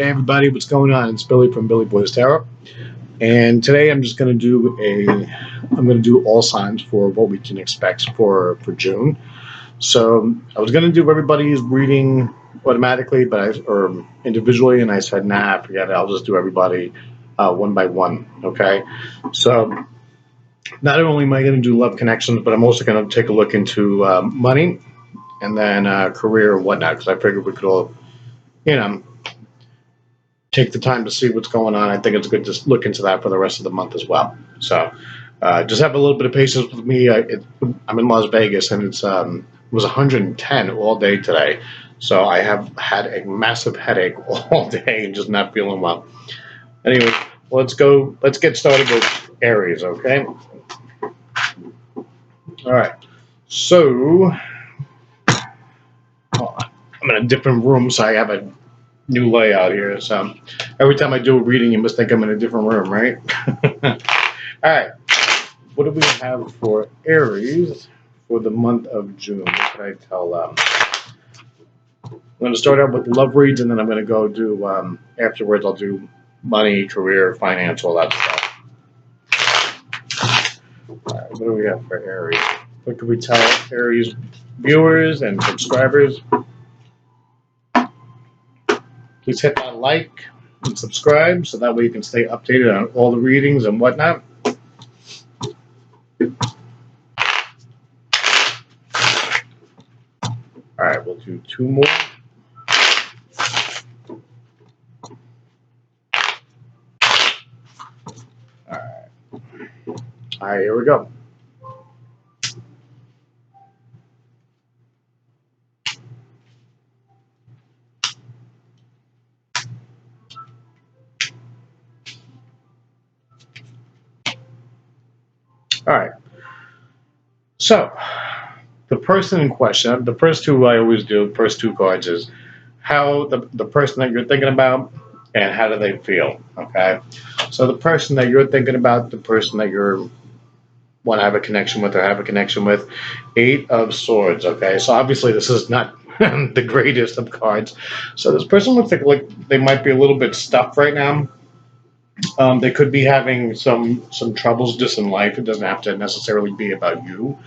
Hey everybody, what's going on? It's Billy from Billyboystarot, and today I'm gonna do all signs for what we can expect for June. So I was gonna do everybody's reading automatically, or individually, and I said, nah, forget it. I'll just do everybody one by one. Okay, so not only am I gonna do love connections, but I'm also gonna take a look into money and then career and whatnot because I figured we could all, you know take the time to see what's going on. I think it's good to look into that for the rest of the month as well. So just have a little bit of patience with me. I'm in Las Vegas and it was 110 all day today. So I have had a massive headache all day and just not feeling well. Anyway, let's go. Let's get started with Aries, okay? All right. So I'm in a different room, so I have a new layout here. So every time I do a reading, you must think I'm in a different room, right? All right. What do we have for Aries for the month of June? What can I tell them? I'm going to start out with love reads, and then I'm going to go do, afterwards, I'll do money, career, finance, all that stuff. All right, what do we have for Aries? What can we tell Aries viewers and subscribers? Please hit that like and subscribe so that way you can stay updated on all the readings and whatnot. All right, we'll do two more. All right, here we go. All right. So, the person in question, the first two I always do, first two cards is how the person that you're thinking about and how do they feel, okay? So the person that you're thinking about, the person that you're want to have a connection with or have a connection with, Eight of Swords, okay? So obviously this is not the greatest of cards. So this person looks like they might be a little bit stuck right now. They could be having some troubles just in life. It doesn't have to necessarily be about you.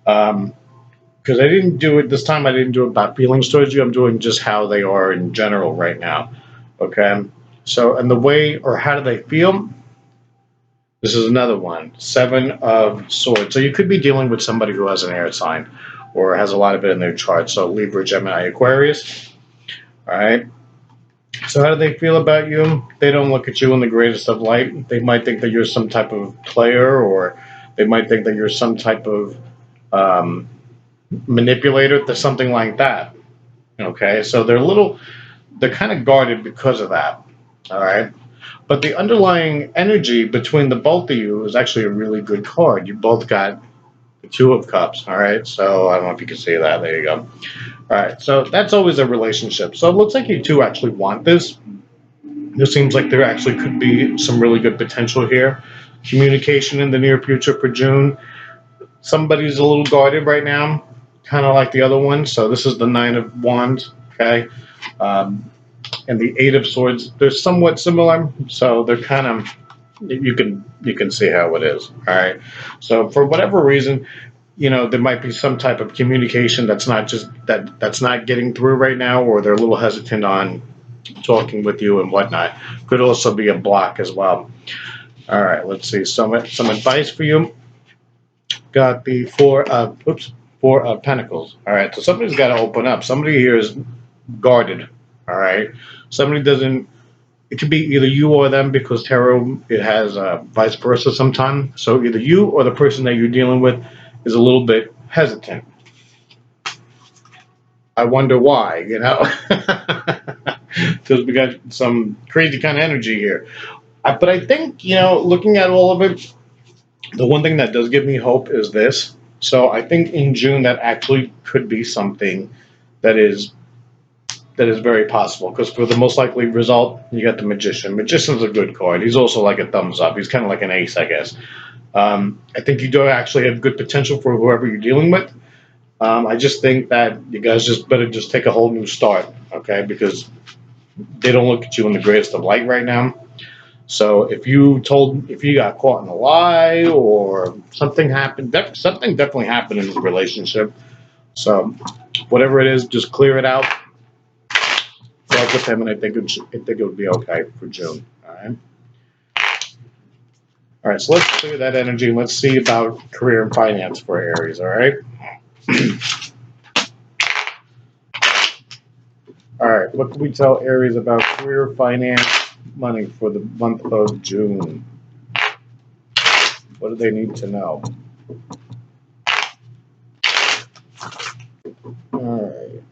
Because I didn't do it this time. I didn't do it about feelings towards you. I'm doing just how they are in general right now. Okay. So, and the way or how do they feel? This is another one. Seven of Swords. So you could be dealing with somebody who has an air sign or has a lot of it in their chart. So Libra, Gemini, Aquarius. All right. So how do they feel about you? They don't look at you in the greatest of light. They might think that you're some type of player, or they might think that you're some type of um, manipulator to something like that. Okay, so they're kind of guarded because of that. All right, but the underlying energy between the both of you is actually a really good card. You both got the Two of Cups. All right, so I don't know if you can see that. There you go. All right, so that's always a relationship. So it looks like you two actually want this. It seems like there actually could be some really good potential here. Communication in the near future for June. Somebody's a little guarded right now, kind of like the other one. So this is the Nine of Wands, okay, um, and the Eight of Swords. They're somewhat similar, so they're kind of you can see how it is. All right. So for whatever reason, there might be some type of communication that's not getting through right now, or they're a little hesitant on talking with you and whatnot. Could also be a block as well. All right. Let's see some advice for you. Got the Four of Pentacles. All right, so somebody's got to open up. Somebody here is guarded. All right, somebody doesn't. It could be either you or them because tarot it has vice versa sometimes. So either you or the person that you're dealing with is a little bit hesitant. I wonder why. Because we got some crazy kind of energy here. But I think looking at all of it, the one thing that does give me hope is this. So I think in June that actually could be something that is very possible. Because for the most likely result, you got the Magician. Magician's a good card. He's also like a thumbs up. He's kind of like an ace, I guess. I think you do actually have good potential for whoever you're dealing with. I just think that you guys just better just take a whole new start, okay? Because they don't look at you in the greatest of light right now. So if you got caught in a lie or something happened, something definitely happened in the relationship. So whatever it is, just clear it out. Talk with him, and I think it would be okay for June. All right. All right. So let's clear that energy and let's see about career and finance for Aries. All right. All right. What can we tell Aries about career, finance, money for the month of June? What do they need to know? All right.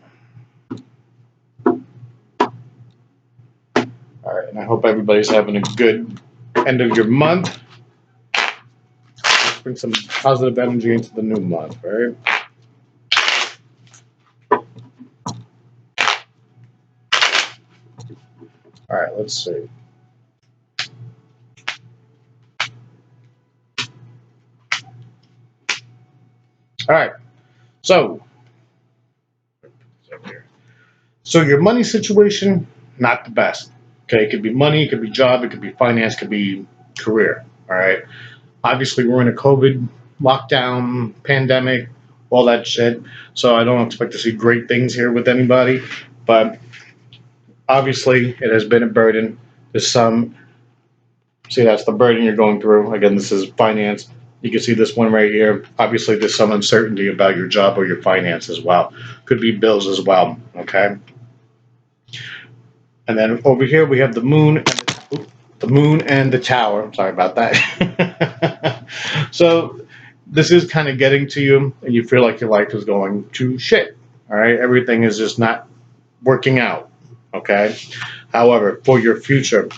All right. And I hope everybody's having a good end of your month. Let's bring some positive energy into the new month, right? All right, let's see. All right, so so your money situation, not the best. Okay, it could be money, it could be job, it could be finance, it could be career. All right. Obviously, we're in a COVID lockdown, pandemic, all that shit. So I don't expect to see great things here with anybody, but obviously, it has been a burden. There's some. See, that's the burden you're going through. Again, this is finance. You can see this one right here. Obviously, there's some uncertainty about your job or your finance as well. Could be bills as well. Okay. And then over here we have the moon and the moon and the tower. I'm sorry about that. So this is kind of getting to you, and you feel like your life is going to shit. All right. Everything is just not working out. Okay. However, for your future,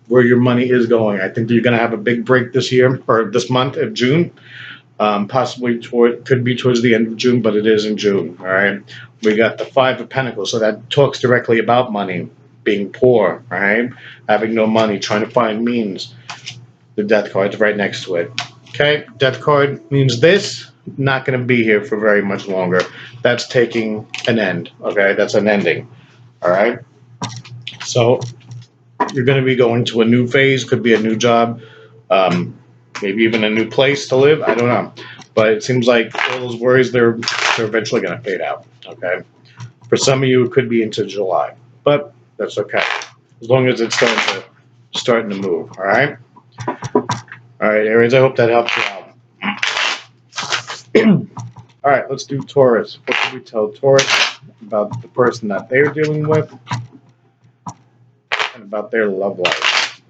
where your money is going, I think that you're going to have a big break this year or this month of June. Possibly could be towards the end of June, but it is in June. All right. We got the Five of Pentacles, so that talks directly about money, being poor. All right. Having no money, trying to find means. The Death card's right next to it. Okay. Death card means this. Not going to be here for very much longer. That's taking an end. Okay. That's an ending. All right. So you're going to be going to a new phase. Could be a new job. Maybe even a new place to live. I don't know, but it seems like all those worries they're eventually going to fade out. Okay, for some of you it could be into July, but that's okay as long as it's starting to move. All right, Aries. I hope that helps you out. All right, let's do Taurus. What can we tell Taurus about the person that they're dealing with and about their love life?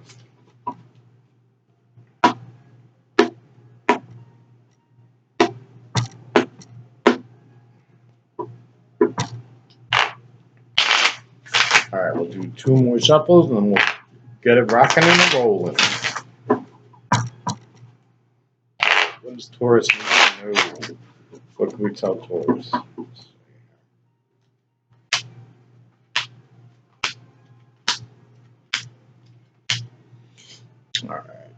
All right, we'll do two more shuffles and then we'll get it rocking and rolling. What does Taurus need to know? What can we tell Taurus? All right.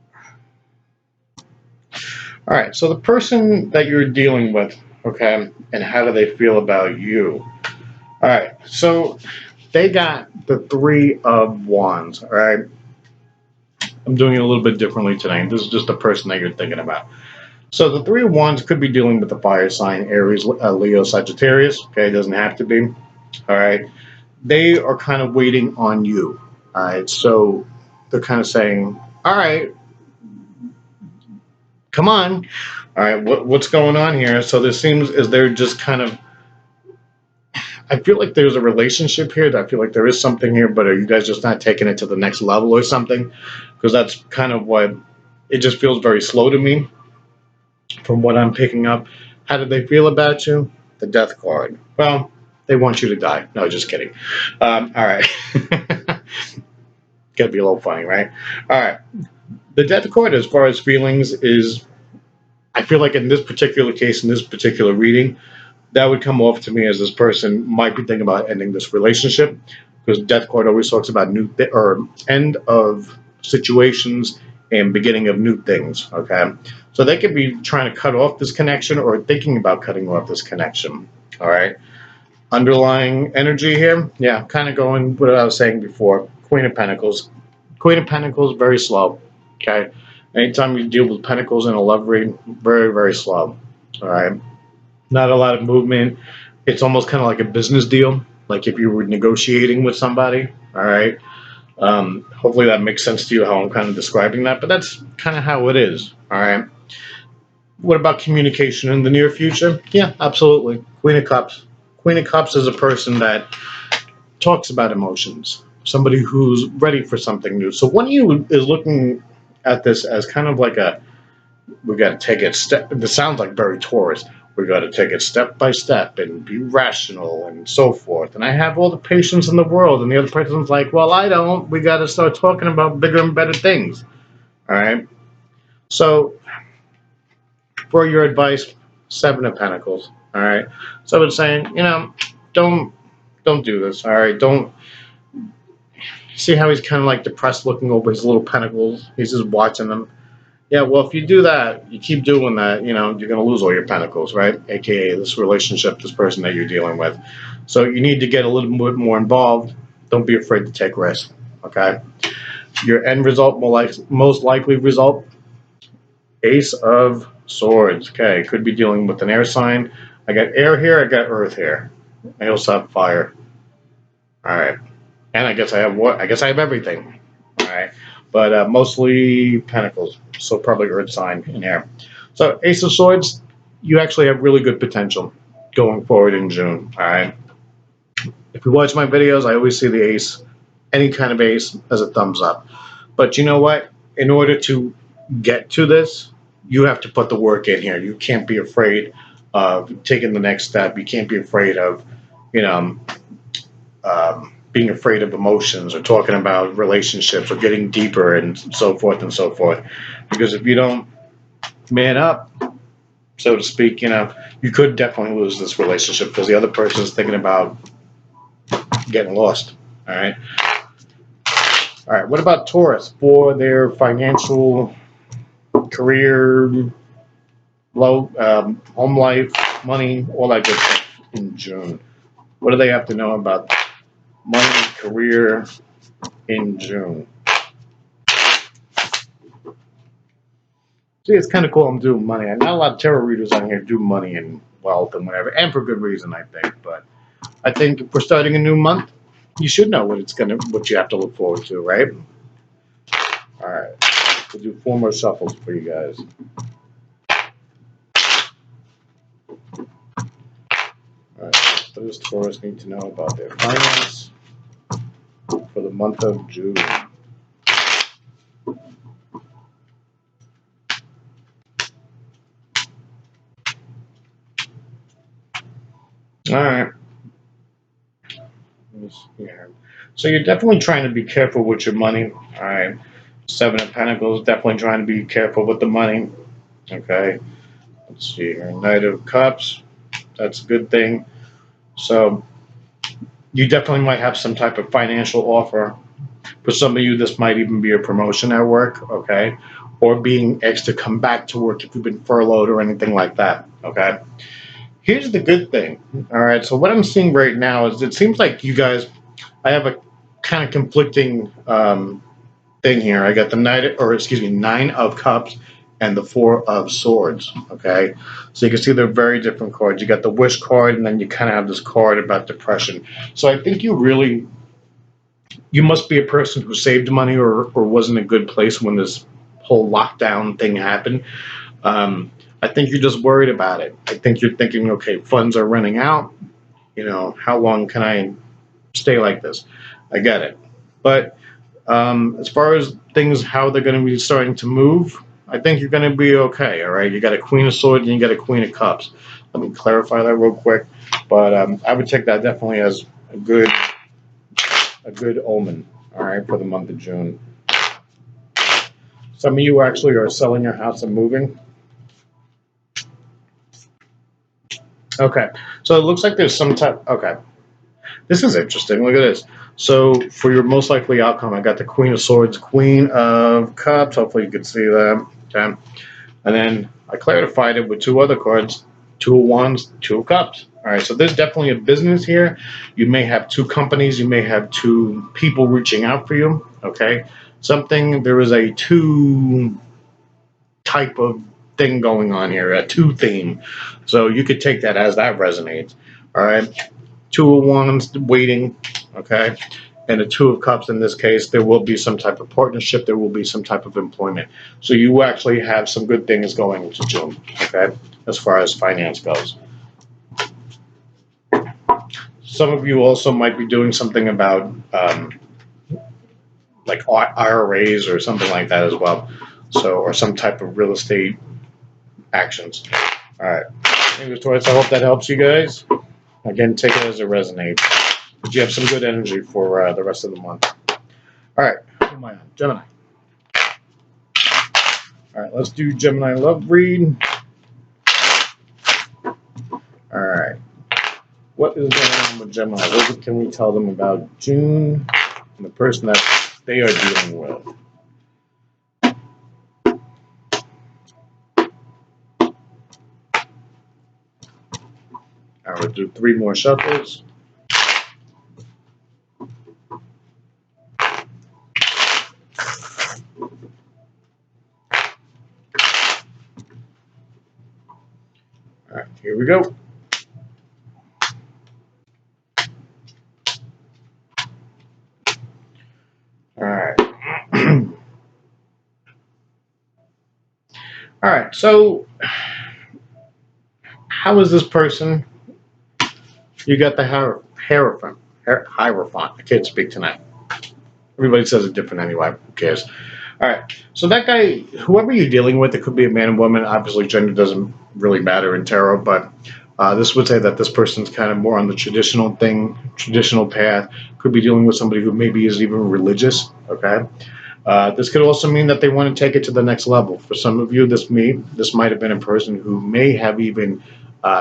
All right. So the person that you're dealing with, okay, and how do they feel about you? All right. So they got the Three of Wands. All right. I'm doing it a little bit differently today. This is just the person that you're thinking about. So the Three of Wands could be dealing with the fire sign Aries, Leo, Sagittarius. Okay, it doesn't have to be. All right. They are kind of waiting on you. All right. So they're kind of saying, all right, come on. All right, what's going on here? So there seems as they're just kind of. I feel like there's a relationship here. I feel like there is something here, but are you guys just not taking it to the next level or something? Because that's kind of what it just feels very slow to me from what I'm picking up. How do they feel about you? The Death card. Well, they want you to die. No, just kidding. All right. Gotta be a little funny, right? All right. The Death card, as far as feelings, is I feel like in this particular case, in this particular reading, that would come off to me as this person might be thinking about ending this relationship because Death card always talks about or end of situations and beginning of new things. Okay, so they could be trying to cut off this connection or thinking about cutting off this connection. All right, Underlying energy here, yeah, kind of going what I was saying before. Queen of Pentacles. Queen of Pentacles, very slow. Okay. Anytime you deal with Pentacles in a love read, very, very slow. All right. Not a lot of movement. It's almost kind of like a business deal, like if you were negotiating with somebody. All right. Hopefully that makes sense to you how I'm kind of describing that, but that's kind of how it is. All right. What about communication in the near future? Yeah, absolutely. Queen of Cups. Queen of Cups is a person that talks about emotions, somebody who's ready for something new. So one of you is looking at this as kind of like a, we got to take it step. This sounds like very Taurus. We got to take it step by step and be rational and so forth. And I have all the patience in the world. And the other person's like, well, I don't. We got to start talking about bigger and better things. All right. So for your advice, Seven of Pentacles. All right. So it's saying, don't don't do this. All right. Don't see how he's kind of like depressed, looking over his little pentacles. He's just watching them. Yeah, well, if you do that, you keep doing that, you're going to lose all your pentacles, right? AKA this relationship, this person that you're dealing with. So you need to get a little bit more involved. Don't be afraid to take risks, okay? Your end result, most likely result, Ace of Swords. Okay, could be dealing with an air sign. I got air here, I got earth here. I also have fire. All right. And I guess I have what? I guess I have everything. All right. But mostly pentacles, so probably earth sign in air. So Ace of Swords, you actually have really good potential going forward in June. All right. If you watch my videos, I always see the ace, any kind of ace, as a thumbs up. But you know what? In order to get to this, you have to put the work in here. You can't be afraid of taking the next step. You can't be afraid of, you know, being afraid of emotions or talking about relationships or getting deeper and so forth and so forth. Because if you don't man up, so to speak, you could definitely lose this relationship because the other person is thinking about getting lost. All right. All right. What about Taurus for their financial, career, home life, money, all that good stuff in June? What do they have to know about money, career in June? See, it's kind of cool I'm doing money. Not a lot of tarot readers on here do money and wealth and whatever, and for good reason, I think. But I think if we're starting a new month, you should know what you have to look forward to, right? All right, we'll do 4 more shuffles for you guys. All right, what does Taurus need to know about their finance for the month of June? All right. Yeah. So you're definitely trying to be careful with your money. All right. 7 of Pentacles, definitely trying to be careful with the money. Okay. Let's see here. Knight of Cups. That's a good thing. So you definitely might have some type of financial offer. For some of you, this might even be a promotion at work, okay? Or being asked to come back to work if you've been furloughed or anything like that, okay? Here's the good thing, all right? So what I'm seeing right now is it seems like you guys, I have a kind of conflicting thing here. I got the Nine of Cups and the 4 of Swords, okay? So you can see they're very different cards. You got the Wish card, and then you kind of have this card about depression. So I think you must be a person who saved money or was in a good place when this whole lockdown thing happened. I think you're just worried about it. I think you're thinking, okay, funds are running out. How long can I stay like this? I get it. But as far as things, how they're going to be starting to move, I think you're going to be okay. All right. You got a Queen of Swords and you got a Queen of Cups. Let me clarify that real quick. But I would take that definitely as a good omen. All right, for the month of June. Some of you actually are selling your house and moving. Okay, so it looks like there's some type. Okay, this is interesting. Look at this. So for your most likely outcome, I got the Queen of Swords, Queen of Cups. Hopefully you can see that. Okay, and then I clarified it with 2 other cards, 2 of Wands, 2 of Cups. All right, so there's definitely a business here. You may have two companies. You may have two people reaching out for you. Okay, there is a two type of thing going on here, a two theme. So you could take that as that resonates. All right, two of wands waiting. Okay, and the two of cups in this case, there will be some type of partnership. There will be some type of employment. So you actually have some good things going into June. Okay, as far as finance goes. Some of you also might be doing something about like IRAs or something like that as well. So, or some type of real estate actions. All right. Anyways, Taurus, I hope that helps you guys. Again, take it as it resonates. But you have some good energy for the rest of the month. All right. Who am I on? Gemini. All right. Let's do Gemini love read. All right. What is going on with Gemini? What can we tell them about June and the person that they are dealing with? I will do 3 more shuffles. All right, here we go. All right. All right. So, how is this person? You got the Hierophant. Hierophant. I can't speak tonight. Everybody says it different anyway. Who cares? All right. So that guy, whoever you're dealing with, it could be a man and woman. Obviously, gender doesn't really matter in tarot, but this would say that this person's kind of more on the traditional path. Could be dealing with somebody who maybe is even religious. Okay. This could also mean that they want to take it to the next level. For some of you, this might have been a person who may have even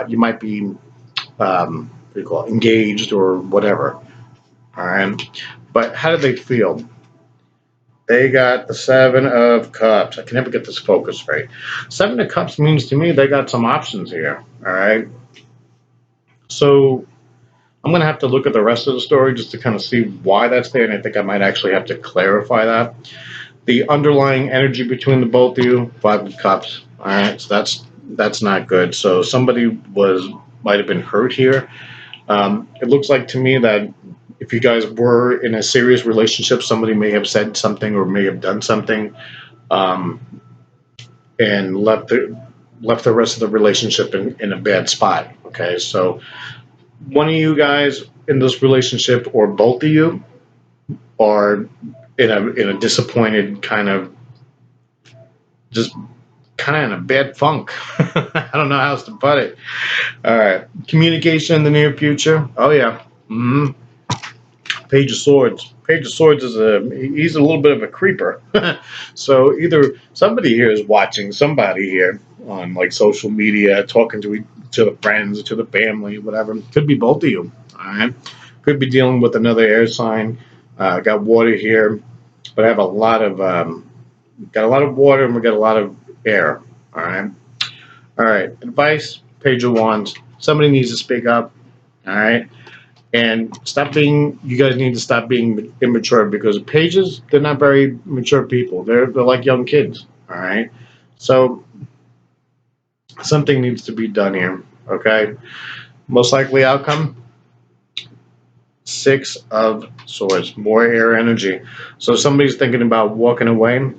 you might be what do you call it, engaged or whatever. All right. But how do they feel? They got the Seven of Cups. I can never get this focus right. Seven of Cups means to me they got some options here. All right. So I'm going to have to look at the rest of the story just to kind of see why that's there. And I think I might actually have to clarify that. The underlying energy between the both of you, Five of Cups. All right. So that's not good. So somebody might have been hurt here. It looks like to me that if you guys were in a serious relationship, somebody may have said something or may have done something, um, and left the rest of the relationship in a bad spot. Okay, so one of you guys in this relationship, or both of you, are in a disappointed kind of just kind of in a bad funk. I don't know how else to put it. All right, communication in the near future. Oh yeah. Mm-hmm. Page of Swords. Page of Swords he's a little bit of a creeper. So either somebody here is watching somebody here on like social media, talking to the friends, to the family, whatever. Could be both of you. All right. Could be dealing with another air sign. Got water here, but I have got a lot of water and we got a lot of air. All right. All right. Advice. Page of Wands. Somebody needs to speak up. All right. And you guys need to stop being immature because pages, they're not very mature people. They're like young kids. All right. So something needs to be done here. Okay. Most likely outcome, Six of Swords, more air energy. So somebody's thinking about walking away.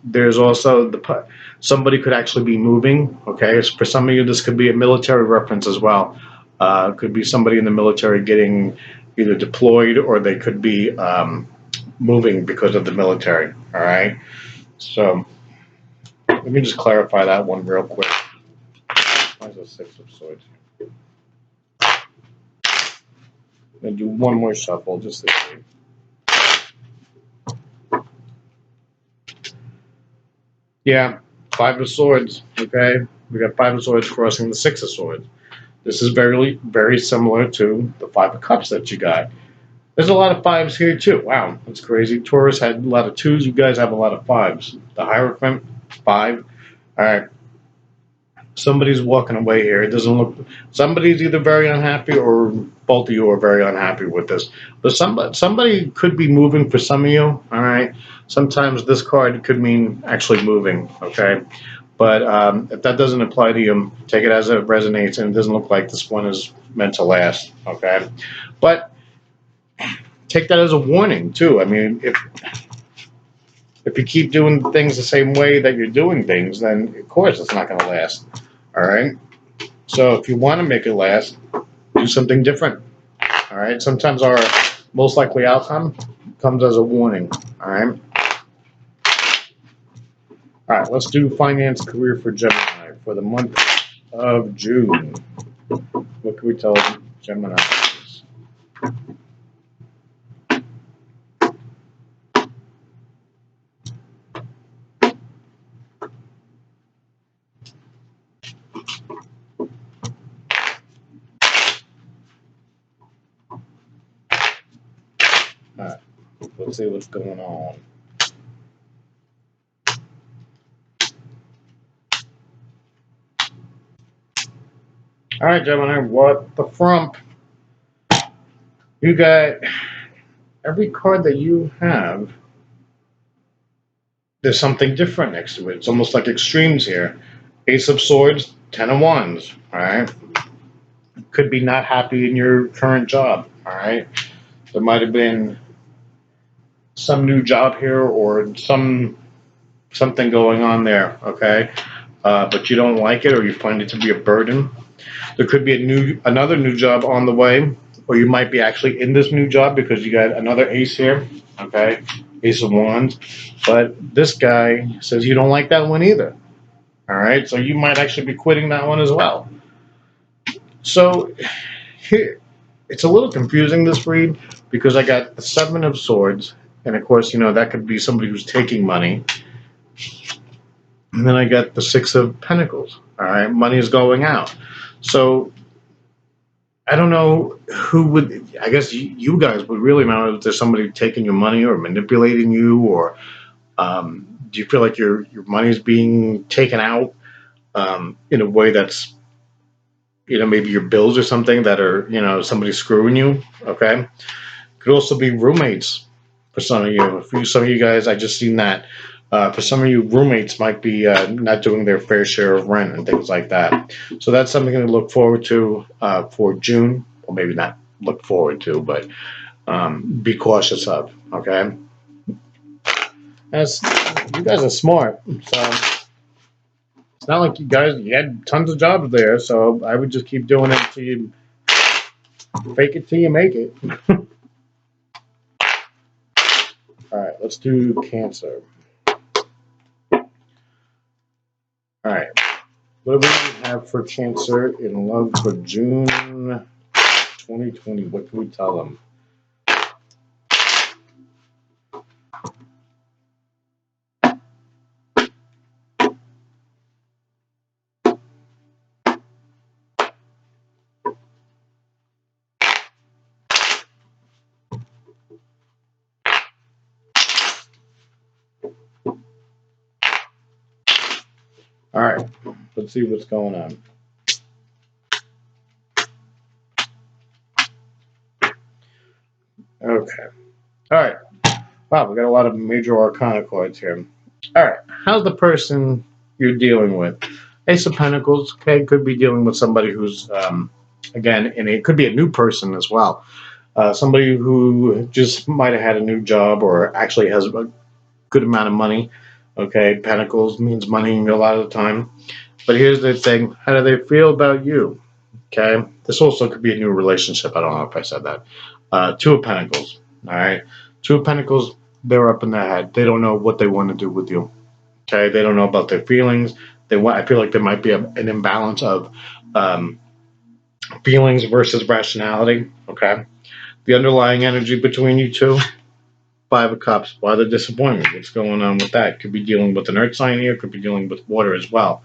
There's also somebody could actually be moving. Okay. So for some of you, this could be a military reference as well. Could be somebody in the military getting either deployed or they could be moving because of the military. All right. So let me just clarify that one real quick. Why is it Six of Swords? I'm going to do one more shuffle just to see. Yeah, Five of Swords. Okay. We got Five of Swords crossing the Six of Swords. This is very, very similar to the Five of Cups that you got. There's a lot of fives here too. Wow, that's crazy. Taurus had a lot of twos. You guys have a lot of fives. The Hierophant, 5. All right. Somebody's walking away here. It doesn't look. Somebody's either very unhappy or both of you are very unhappy with this. But somebody could be moving for some of you. All right. Sometimes this card could mean actually moving. Okay. But if that doesn't apply to you, take it as it resonates, and it doesn't look like this one is meant to last. Okay. But take that as a warning too. I mean, if you keep doing things the same way that you're doing things, then of course it's not going to last. All right. So if you want to make it last, do something different. All right. Sometimes our most likely outcome comes as a warning. All right. All right. Let's do finance career for Gemini for the month of June. What can we tell Gemini? All right. Let's see what's going on. All right, Gemini. What the frump? You got every card that you have. There's something different next to it. It's almost like extremes here. Ace of Swords, Ten of Wands. All right. Could be not happy in your current job. All right. There might have been some new job here or something going on there. Okay. But you don't like it or you find it to be a burden. There could be another new job on the way, or you might be actually in this new job because you got another ace here. Okay. Ace of Wands. But this guy says you don't like that one either. All right. So you might actually be quitting that one as well. So here, it's a little confusing, this read, because I got the Seven of Swords, and of course, that could be somebody who's taking money. And then I got the Six of Pentacles. All right, money is going out. So I don't know who would. I guess you guys would really know if there's somebody taking your money or manipulating you, or do you feel like your money is being taken out in a way that's maybe your bills or something that are somebody screwing you. Okay, could also be roommates for some of you. For some of you guys, I just seen that. For some of you, roommates might be not doing their fair share of rent and things like that. So that's something to look forward to for June, or maybe not look forward to, but be cautious of. Okay, as you guys are smart, so it's not like you had tons of jobs there. So I would just keep doing it till you fake it till you make it. All right, let's do Cancer. All right. What do we have for Cancer in love for June 2020? What can we tell them? All right. Let's see what's going on. Okay. All right. Wow, we got a lot of major arcana cards here. All right. How's the person you're dealing with? Ace of Pentacles. Okay, could be dealing with somebody who's again, and it could be a new person as well. Somebody who just might have had a new job or actually has a good amount of money. Okay, Pentacles means money a lot of the time. But here's the thing: how do they feel about you? Okay, this also could be a new relationship. I don't know if I said that. Two of Pentacles. All right, Two of Pentacles. They're up in their head. They don't know what they want to do with you. Okay, they don't know about their feelings. I feel like there might be an imbalance of um, feelings versus rationality. Okay, the underlying energy between you two. Five of Cups. Why the disappointment? What's going on with that? Could be dealing with an earth sign here. Could be dealing with water as well.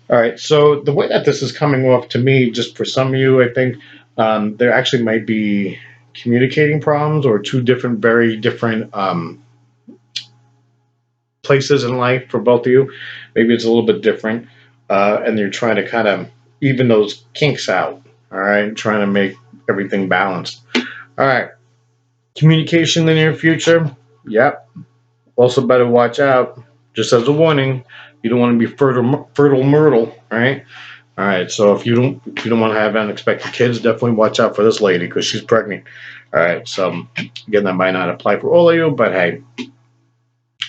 All right. So the way that this is coming off to me, just for some of you, I think there actually might be communicating problems or two different, very different places in life for both of you. Maybe it's a little bit different. and you're trying to kind of even those kinks out. All right, trying to make everything balanced. All right, communication in the near future. Yep. Also, better watch out. Just as a warning, you don't want to be fertile myrtle. All right. All right. So if you don't want to have unexpected kids, definitely watch out for this lady because she's pregnant. All right. So again, that might not apply for all of you, but hey,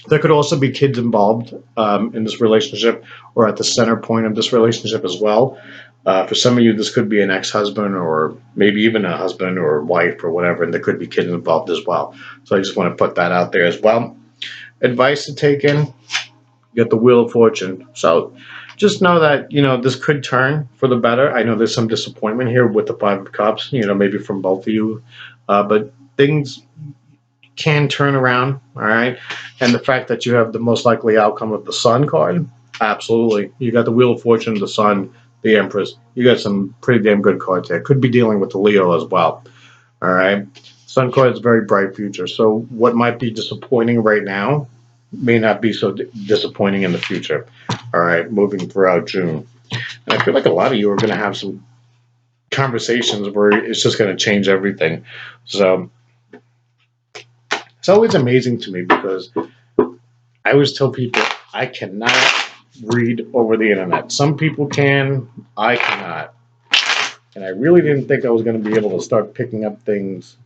there could also be kids involved in this relationship or at the center point of this relationship as well. For some of you, this could be an ex-husband or maybe even a husband or wife or whatever, and there could be kids involved as well. So I just want to put that out there as well. Advice to take in: you get the Wheel of Fortune. So just know that this could turn for the better. I know there's some disappointment here with the Five of Cups. Maybe from both of you, but things can turn around, all right? And the fact that you have the most likely outcome of the Sun card, absolutely. You got the Wheel of Fortune, the Sun, the Empress. You got some pretty damn good cards there. Could be dealing with the Leo as well, all right? Sun card is a very bright future. So what might be disappointing right now may not be so disappointing in the future, all right, moving throughout June. And I feel like a lot of you are going to have some conversations where it's just going to change everything. So it's always amazing to me because I always tell people I cannot read over the internet. Some people can, I cannot. And I really didn't think I was going to be able to start picking up things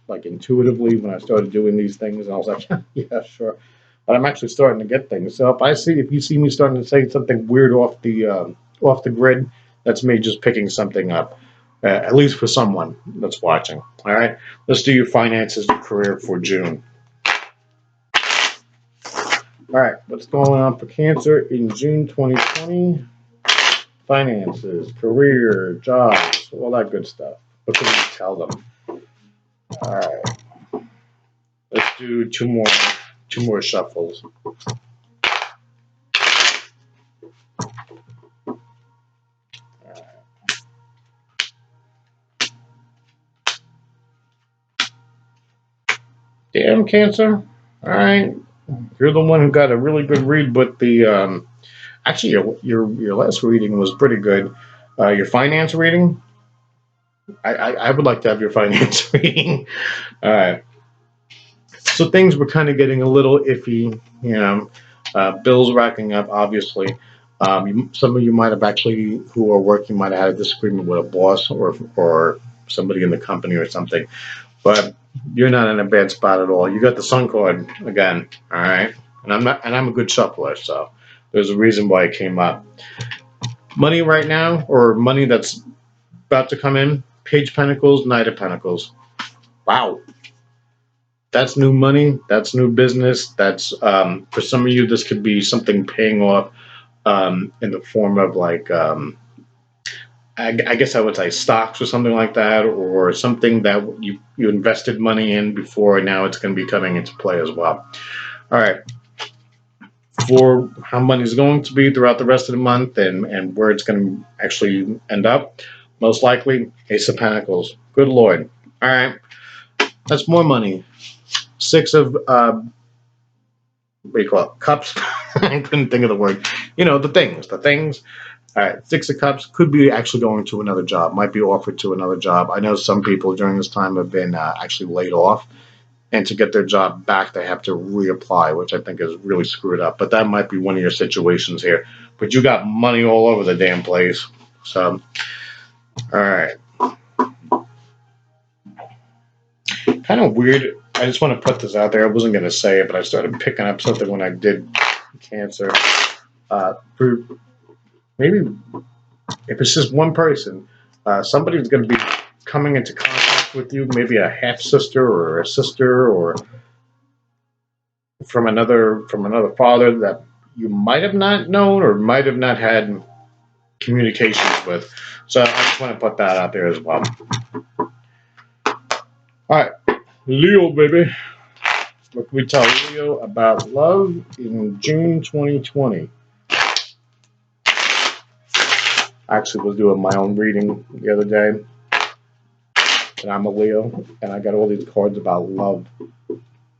like intuitively when I started doing these things. And I was like, yeah, sure. But I'm actually starting to get things. So if you see me starting to say something weird off the grid, that's me just picking something up. At least for someone that's watching. All right, let's do your finances and career for June. All right, what's going on for Cancer in June 2020? Finances, career, jobs, all that good stuff. What can we tell them? All right, let's do two more shuffles. Damn, Cancer. All right, you're the one who got a really good read with the. Actually, your last reading was pretty good. Your finance reading. I would like to have your finance reading. All right. So things were kind of getting a little iffy. Bills racking up, obviously. Some of you might have actually, who are working, might have had a disagreement with a boss or somebody in the company or something. But you're not in a bad spot at all. You got the Sun card again, all right. And I'm a good shuffler, so there's a reason why it came up. Money right now, or money that's about to come in. Page Pentacles, Knight of Pentacles. Wow. That's new money. That's new business. That's for some of you, this could be something paying off in the form of like, I guess I would say stocks or something like that, or something that you invested money in before, and now it's going to be coming into play as well. All right. For how money is going to be throughout the rest of the month and where it's going to actually end up, most likely Ace of Pentacles. Good Lord. All right. That's more money. Six of what do you call it? Cups. I couldn't think of the word. The things. The things. All right. Six of Cups could be actually going to another job. Might be offered to another job. I know some people during this time have been actually laid off, and to get their job back, they have to reapply, which I think is really screwed up. But that might be one of your situations here. But you got money all over the damn place. So, all right. Kind of weird. I just want to put this out there. I wasn't going to say it, but I started picking up something when I did Cancer. For maybe if it's just one person, somebody's going to be coming into contact with you, maybe a half sister or a sister, or from another father that you might have not known or might have not had communications with. So I just want to put that out there as well. All right, Leo, baby. What can we tell Leo about love in June 2020? I actually was doing my own reading the other day, and I'm a Leo, and I got all these cards about love.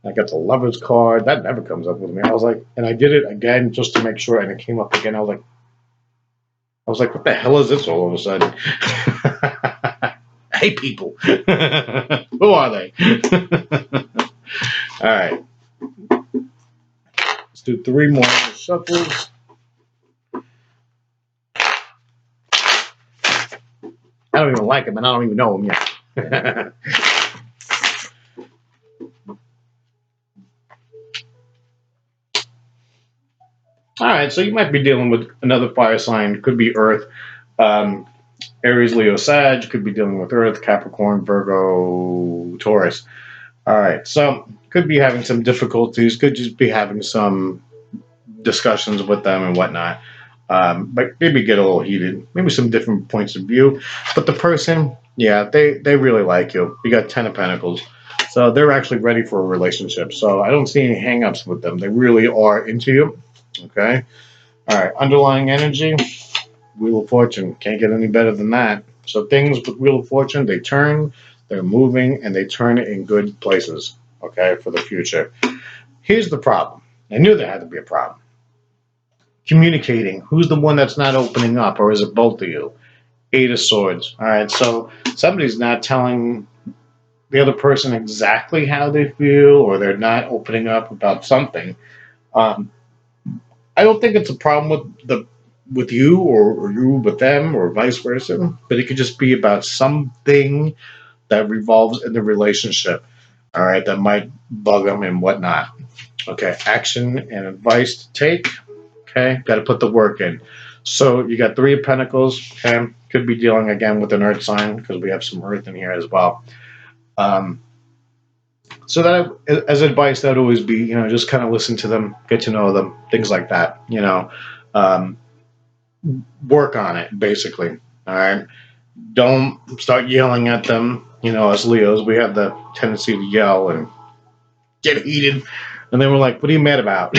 I got the Lover's card. That never comes up with me. I was like, and I did it again just to make sure, and it came up again. I was like, what the hell is this all of a sudden? Hey, people. Who are they? All right. Let's do 3 more shuffles. I don't even like him, and I don't even know him yet. All right, so you might be dealing with another fire sign. Could be Earth, um, Aries, Leo, Sag. Could be dealing with Earth, Capricorn, Virgo, Taurus. All right, so could be having some difficulties. Could just be having some discussions with them and whatnot. But maybe get a little heated. Maybe some different points of view. But the person, yeah, they really like you. You got 10 of Pentacles. So they're actually ready for a relationship. So I don't see any hangups with them. They really are into you. Okay. All right. Underlying energy, Wheel of Fortune. Can't get any better than that. So things with Wheel of Fortune, they turn, they're moving, and they turn in good places. Okay, for the future. Here's the problem. I knew there had to be a problem. Communicating. Who's the one that's not opening up, or is it both of you? 8 of Swords. All right, so somebody's not telling the other person exactly how they feel, or they're not opening up about something. Um, I don't think it's a problem with you or you with them or vice versa, but it could just be about something that revolves in the relationship. All right, that might bug them and whatnot. Okay, action and advice to take. Okay, got to put the work in. So you got 3 of Pentacles. Okay, could be dealing again with an Earth sign because we have some Earth in here as well. Um, so that as advice, that would always be, just kind of listen to them, get to know them, things like that. Um, work on it basically. All right, don't start yelling at them. As Leos, we have the tendency to yell and get heated, and then we're like, "What are you mad about?"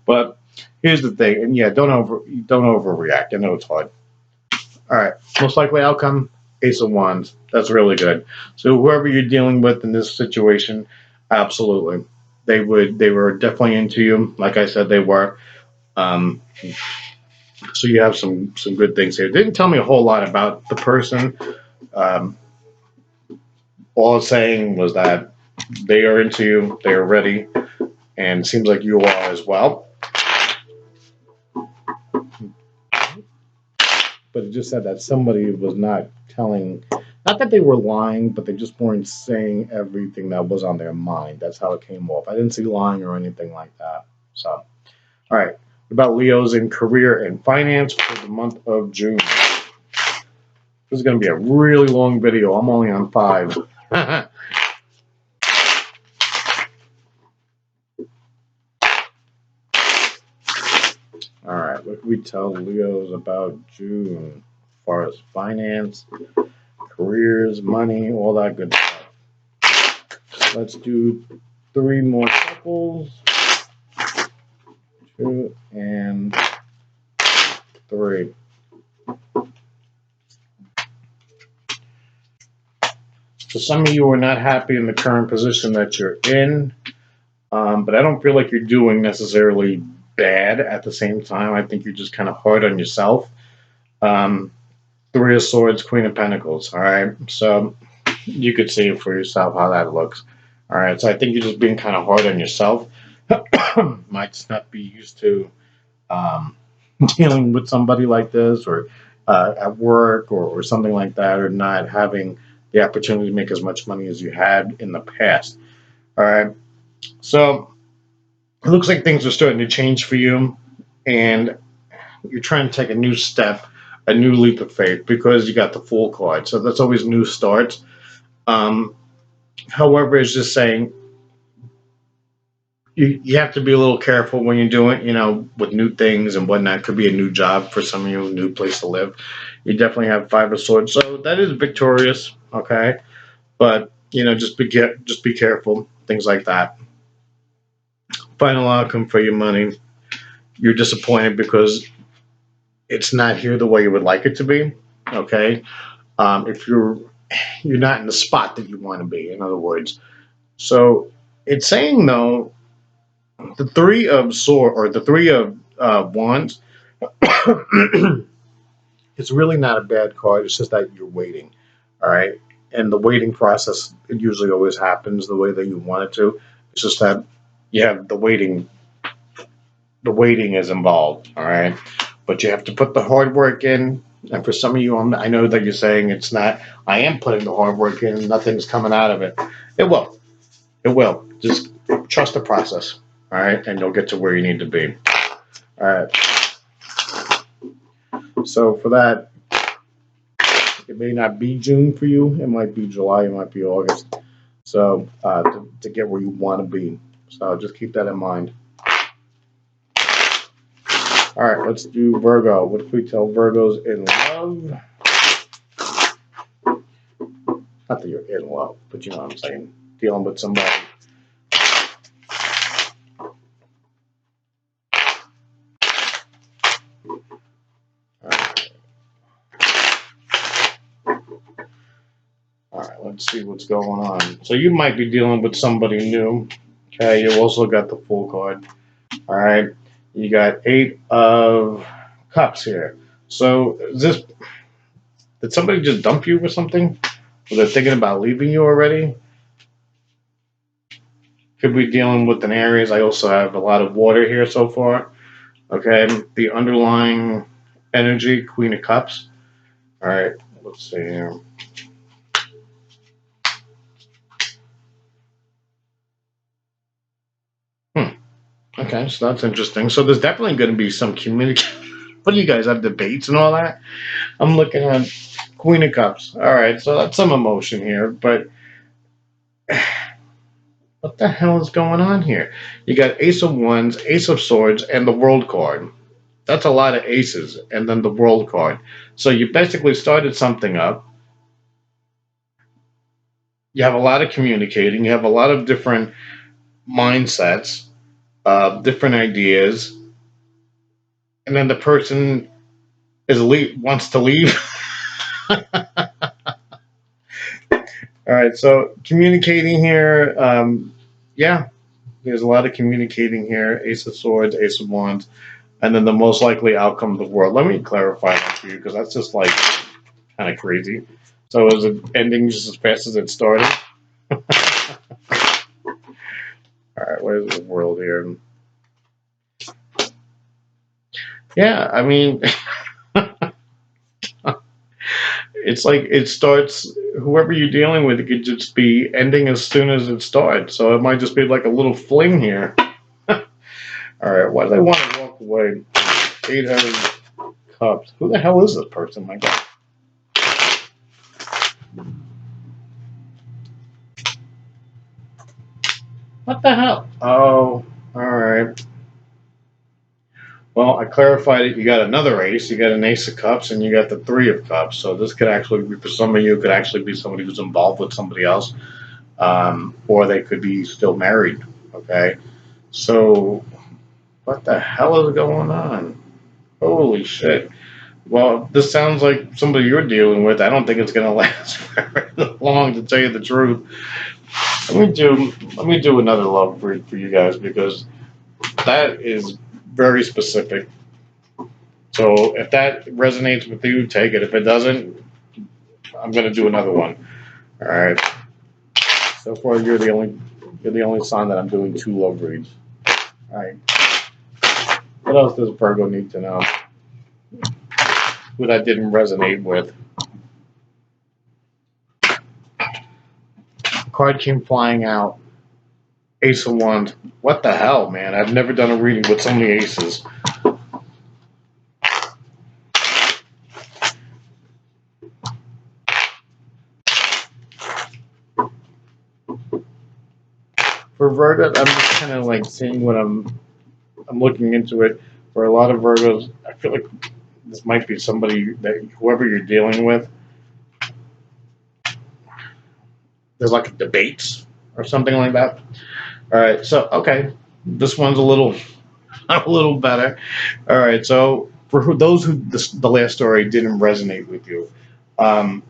But here's the thing, and yeah, don't overreact. I know it's hard. All right, most likely outcome, Ace of Wands. That's really good. So whoever you're dealing with in this situation, absolutely, they were definitely into you. Like I said, they were. Um, so you have some good things here. Didn't tell me a whole lot about the person. Um, all it's saying was that they are into you, they are ready, and it seems like you are as well. But it just said that somebody was not telling, not that they were lying, but they just weren't saying everything that was on their mind. That's how it came off. I didn't see lying or anything like that. So, all right. About Leos in career and finance for the month of June. This is going to be a really long video. I'm only on 5. All right, what can we tell Leos about June as far as finance, careers, money, all that good stuff? Let's do 3 more couples. 2 and 3. So some of you are not happy in the current position that you're in, but I don't feel like you're doing necessarily bad at the same time. I think you're just kind of hard on yourself. 3 of Swords, Queen of Pentacles. All right, so you could see it for yourself how that looks. All right, so I think you're just being kind of hard on yourself. Might just not be used to um, dealing with somebody like this, or at work, or something like that, or not having the opportunity to make as much money as you had in the past. All right, so it looks like things are starting to change for you, and you're trying to take a new step, a new leap of faith, because you got the Fool card. So that's always new starts. Um, However, it's just saying you have to be a little careful when you do it, with new things and whatnot. Could be a new job for some of you, a new place to live. You definitely have 5 of Swords. So that is victorious, okay? But, just be careful, things like that. Final outcome for your money. You're disappointed because it's not here the way you would like it to be, okay? If you're you're not in the spot that you want to be, in other words. So it's saying though, the three of sword or the three of wands, it's really not a bad card. It's just that you're waiting. All right. And the waiting process, it usually always happens the way that you want it to. It's just that you have the waiting is involved. All right. But you have to put the hard work in. And for some of you, I know that you're saying it's not, I am putting the hard work in, nothing's coming out of it. It will. It will. Just trust the process. All right. And you'll get to where you need to be. All right. So for that, it may not be June for you. It might be July. It might be August. So to get where you want to be. So just keep that in mind. All right, let's do Virgo. What if we tell Virgos in love? Not that you're in love, but you know what I'm saying. Dealing with somebody. All right, let's see what's going on. So you might be dealing with somebody new. Okay, you also got the Fool card. All right, you got 8 of Cups here. So is this, did somebody just dump you or something? Or they're thinking about leaving you already? Could be dealing with an Aries. I also have a lot of water here so far. Okay, the underlying energy, Queen of Cups. All right, let's see here. Okay, so that's interesting. So there's definitely going to be some communication. What do you guys have, debates and all that? I'm looking at Queen of Cups. All right, so that's some emotion here, but what the hell is going on here? You got Ace of Wands, Ace of Swords, and the World card. That's a lot of aces, and then the World card. So you basically started something up. You have a lot of communicating. You have a lot of different mindsets, different ideas, and then the person wants to leave. All right, so communicating here, yeah, there's a lot of communicating here. Ace of Swords, Ace of Wands, and then the most likely outcome of the world. Let me clarify that for you because that's just like kind of crazy. So is it ending just as fast as it started? All right, where's the world here? Yeah, I mean, it's like it starts. Whoever you're dealing with, it could just be ending as soon as it starts. So it might just be like a little fling here. All right, why do they want to walk away? 8 of Cups. Who the hell is this person? My God. What the hell? Oh, all right. Well, I clarified it. You got another ace. You got an Ace of Cups, and you got the 3 of Cups. So this could actually be, for some of you, could actually be somebody who's involved with somebody else, or they could be still married. Okay. So what the hell is going on? Holy shit. Well, this sounds like somebody you're dealing with. I don't think it's going to last very long, to tell you the truth. Let me do another love read for you guys because that is very specific. So if that resonates with you, take it. If it doesn't, I'm going to do another one. All right. So far, you're the only sign that I'm doing 2 love reads. All right. What else does Virgo need to know? Who that didn't resonate with? Card came flying out. Ace of Wands. What the hell, man? I've never done a reading with so many aces. For Virgo, I'm just kind of like seeing what I'm looking into it. For a lot of Virgos, I feel like this might be somebody that whoever you're dealing with, there's like a debate or something like that. All right, so okay, this one's a little a little better. All right, so for those who the last story didn't resonate with you, um,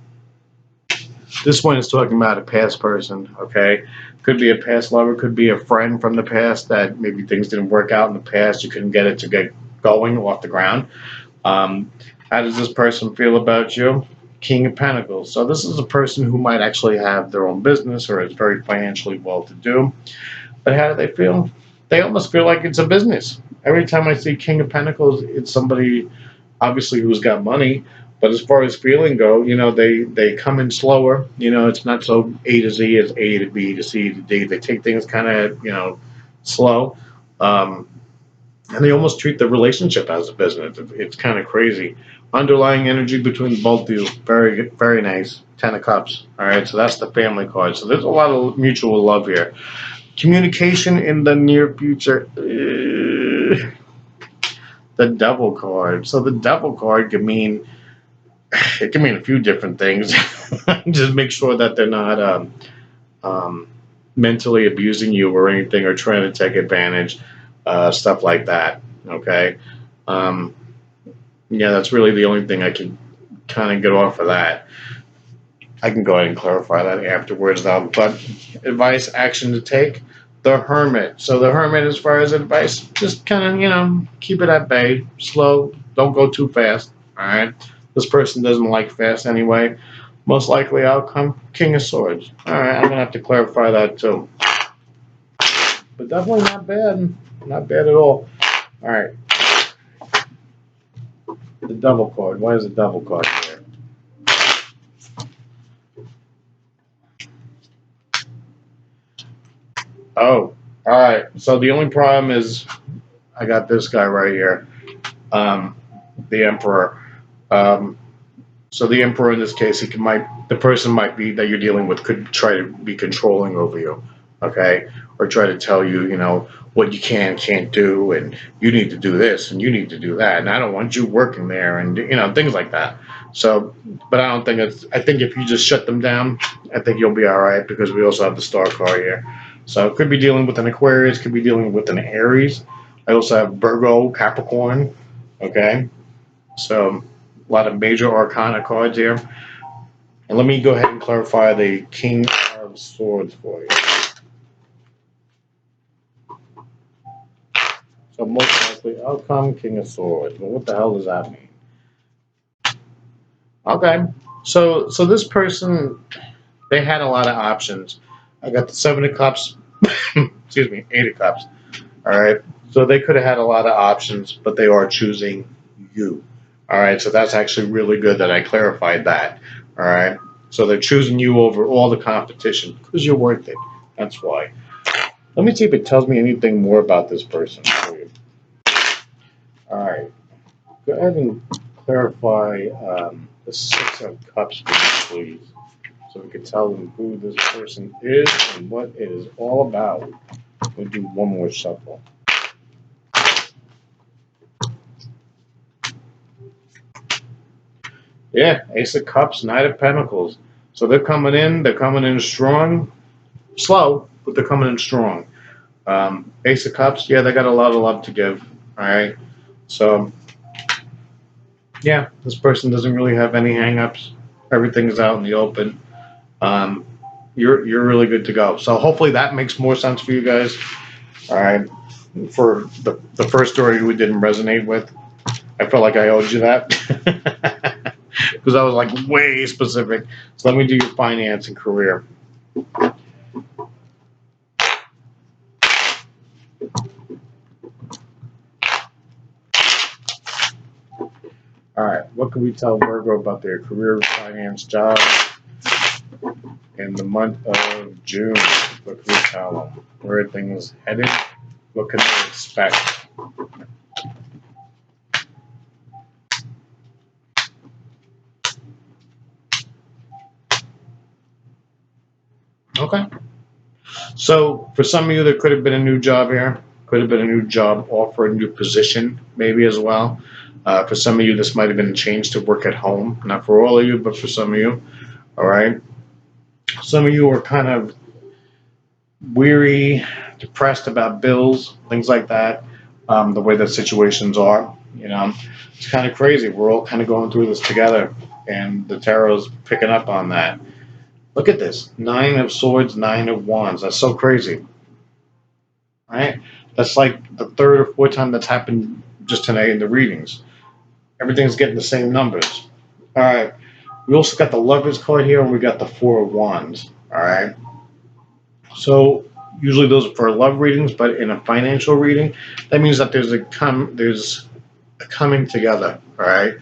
This one is talking about a past person, okay? Could be a past lover, could be a friend from the past that maybe things didn't work out in the past. You couldn't get it to get going off the ground. Um, how does this person feel about you? King of Pentacles. So this is a person who might actually have their own business or is very financially well to do. But how do they feel? They almost feel like it's a business. Every time I see King of Pentacles, it's somebody obviously who's got money. But as far as feeling go, they come in slower. It's not so A to Z as A to B to C to D. They take things kind of slow, um, and they almost treat the relationship as a business. It's kind of crazy. Underlying energy between both of you, very very nice. Ten of Cups. All right, so that's the family card. So there's a lot of mutual love here. Communication in the near future. The Devil card. So the Devil card can mean it can mean a few different things. Just make sure that they're not um, mentally abusing you or anything or trying to take advantage, stuff like that. Okay. Um, yeah, that's really the only thing I can kind of get off of that. I can go ahead and clarify that afterwards, though. But advice, action to take. The Hermit. So the Hermit, as far as advice, just kind of keep it at bay, slow. Don't go too fast. All right. This person doesn't like fast anyway. Most likely outcome, King of Swords. All right, I'm gonna have to clarify that too. But definitely not bad. Not bad at all. All right. The Devil card. Why is the Devil card here? Oh, all right. So the only problem is I got this guy right here, um, the Emperor. Um, so the Emperor in this case, the person might be that you're dealing with could try to be controlling over you, okay, or try to tell you, what you can't do, and you need to do this and you need to do that, and I don't want you working there, and things like that. So, but I don't think it's. I think if you just shut them down, I think you'll be all right because we also have the Star card here. So it could be dealing with an Aquarius, could be dealing with an Aries. I also have Virgo, Capricorn. Okay, so a lot of major arcana cards here. And let me go ahead and clarify the King of Swords for you. So most likely outcome, King of Swords. But what the hell does that mean? Okay. So this person, they had a lot of options. I got the Seven of Cups, excuse me, Eight of Cups. All right. So they could have had a lot of options, but they are choosing you. All right. So that's actually really good that I clarified that. All right. So they're choosing you over all the competition because you're worth it. That's why. Let me see if it tells me anything more about this person for you. All right. Go ahead and clarify the Six of Cups for me, please. So we can tell them who this person is and what it is all about. We'll do one more shuffle. Yeah, Ace of Cups, Knight of Pentacles. So they're coming in strong, slow, but they're coming in strong. Ace of Cups, yeah, they got a lot of love to give. All right. So, yeah, this person doesn't really have any hangups. Everything is out in the open. Um, you're really good to go. So hopefully that makes more sense for you guys. All right. For the first story we didn't resonate with, I felt like I owed you that because I was like way specific. So let me do your finance and career. All right. What can we tell Virgo about their career, finance, job in the month of June? What can we tell them? Where are things headed? What can they expect? Okay. So for some of you, there could have been a new job here. Could have been a new job offer, a new position, maybe as well. For some of you, this might have been a change to work at home. Not for all of you, but for some of you. All right. Some of you are kind of weary, depressed about bills, things like that. The way that situations are, it's kind of crazy. We're all kind of going through this together, and the tarot's picking up on that. Look at this. 9 of Swords, 9 of Wands. That's so crazy. Right? That's like the third or fourth time that's happened just tonight in the readings. Everything's getting the same numbers. All right. We also got the Lovers card here, and we got the Four of Wands. All right. So usually those are for love readings, but in a financial reading, that means that there's a coming together. All right.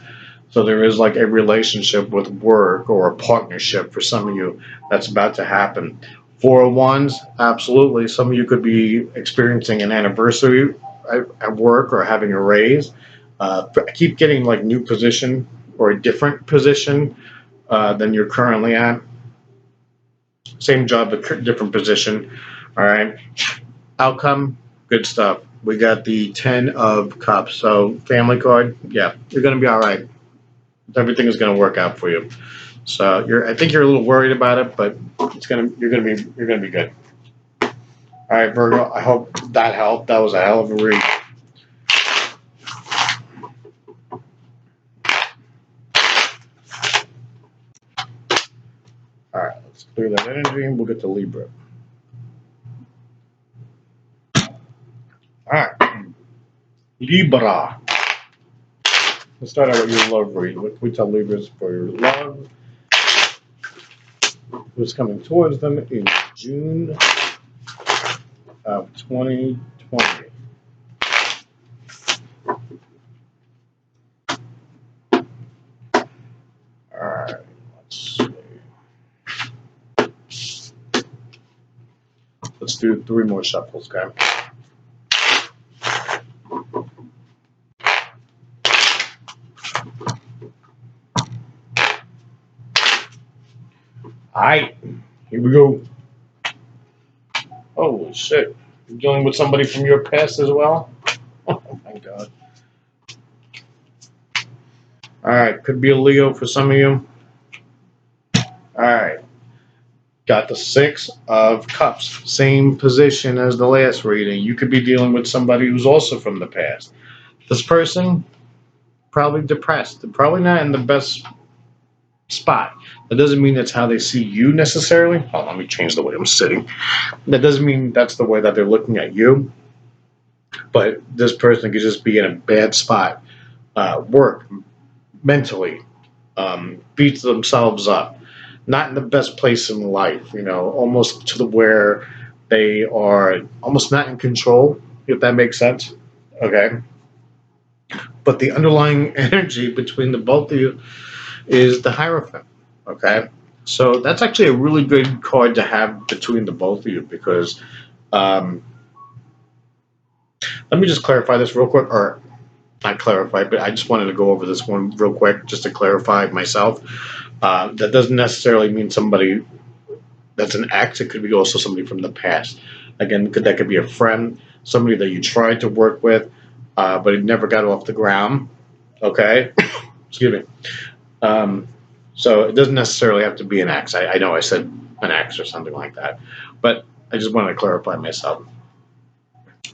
So there is like a relationship with work or a partnership for some of you that's about to happen. Four of Wands, absolutely. Some of you could be experiencing an anniversary at work or having a raise. I keep getting like new position or a different position than you're currently at. Same job, but different position. All right. Outcome, good stuff. We got the 10 of Cups. So family card, yeah, you're gonna be all right. Everything is gonna work out for you. So I think you're a little worried about it, but you're gonna be good. All right, Virgo. I hope that helped. That was a hell of a read. All right, let's clear that energy, and we'll get to Libra. All right, Libra. Let's start out with your love read. What can we tell Libras for your love? What's coming towards them in June of 2020? All right, let's see. Let's do 3 more shuffles, okay? All right, here we go. Holy shit. You're dealing with somebody from your past as well? Oh my god. Alright, could be a Leo for some of you. Alright, got the 6 of Cups. Same position as the last reading. You could be dealing with somebody who's also from the past. This person, probably depressed. They're probably not in the best spot. That doesn't mean that's how they see you necessarily. Oh, let me change the way I'm sitting. That doesn't mean that's the way that they're looking at you. But this person could just be in a bad spot. Work, mentally, beats themselves up, not in the best place in life, almost to the where they are almost not in control, if that makes sense. Okay. But the underlying energy between the both of you is the Hierophant. Okay. So that's actually a really good card to have between the both of you because um, let me just clarify this real quick, or not clarify, but I just wanted to go over this one real quick just to clarify myself. That doesn't necessarily mean somebody that's an ex. It could be also somebody from the past. Again, that could be a friend, somebody that you tried to work with, but it never got off the ground. Okay, excuse me. Um, so it doesn't necessarily have to be an ex. I know I said an ex or something like that, but I just wanted to clarify myself.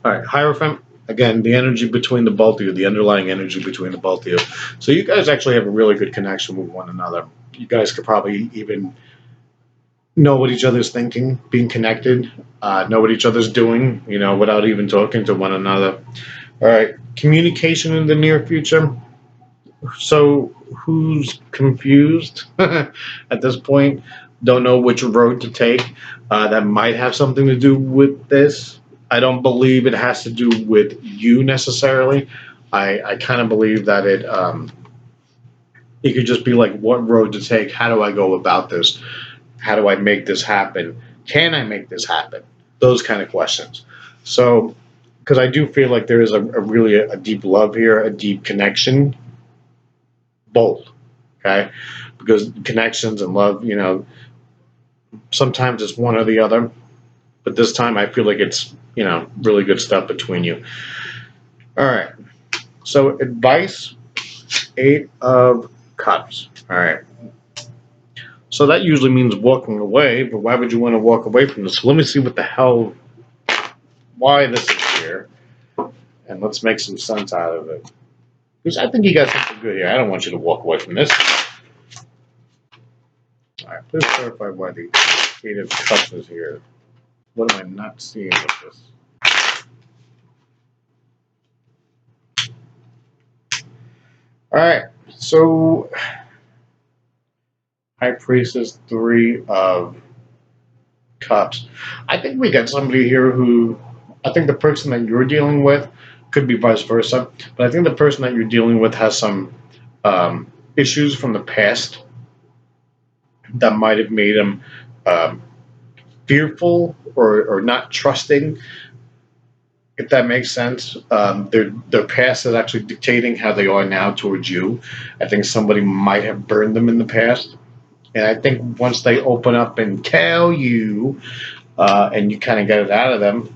All right, Hierophant. Again, the energy between the both of you, the underlying energy between the both of you. So you guys actually have a really good connection with one another. You guys could probably even know what each other's thinking, being connected, know what each other's doing, without even talking to one another. All right, communication in the near future. So who's confused at this point? Don't know which road to take. That might have something to do with this. I don't believe it has to do with you necessarily. I kind of believe that it could just be like what road to take. How do I go about this? How do I make this happen? Can I make this happen? Those kind of questions. So, because I do feel like there is a really a deep love here, a deep connection, both. Okay, because connections and love, sometimes it's one or the other, but this time I feel like it's really good stuff between you. All right. So advice, 8 of Cups. All right. So that usually means walking away, but why would you want to walk away from this? So let me see what the hell, why this is here, and let's make some sense out of it. Because I think you got something good here. I don't want you to walk away from this. All right. Please clarify why the Eight of Cups is here. What am I not seeing with this? Alright, so High Priestess, Three of Cups. I think we got somebody here who, I think the person that you're dealing with could be vice versa, but I think the person that you're dealing with has some issues from the past that might have made him um, fearful or not trusting, if that makes sense. Their past is actually dictating how they are now towards you. I think somebody might have burned them in the past. And I think once they open up and tell you, and you kind of get it out of them,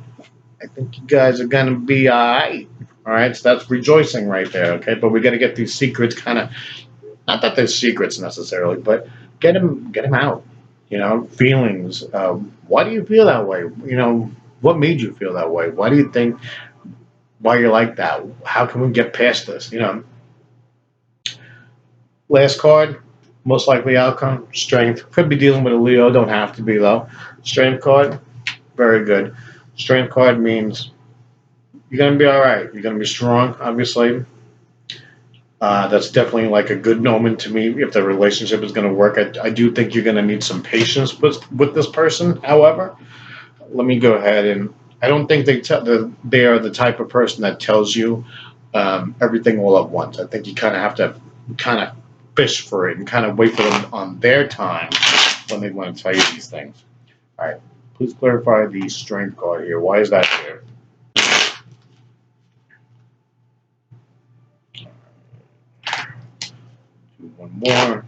I think you guys are gonna be all right. All right, so that's rejoicing right there. Okay, but we got to get these secrets kind of, not that they're secrets necessarily, but get them out. You know, feelings. Why do you feel that way? You know, what made you feel that way? Why do you think why you're like that? How can we get past this? You know, last card, most likely outcome, strength. Could be dealing with a Leo, don't have to be though. Strength card, very good. Strength card means you're gonna be all right. You're gonna be strong, obviously. That's definitely like a good omen to me if the relationship is going to work. I do think you're going to need some patience with this person. However, let me go ahead and I don't think they are the type of person that tells you everything all at once. I think you kind of have to kind of fish for it and kind of wait for them on their time when they want to tell you these things. All right, please clarify the strength card here. Why is that here? Do one more.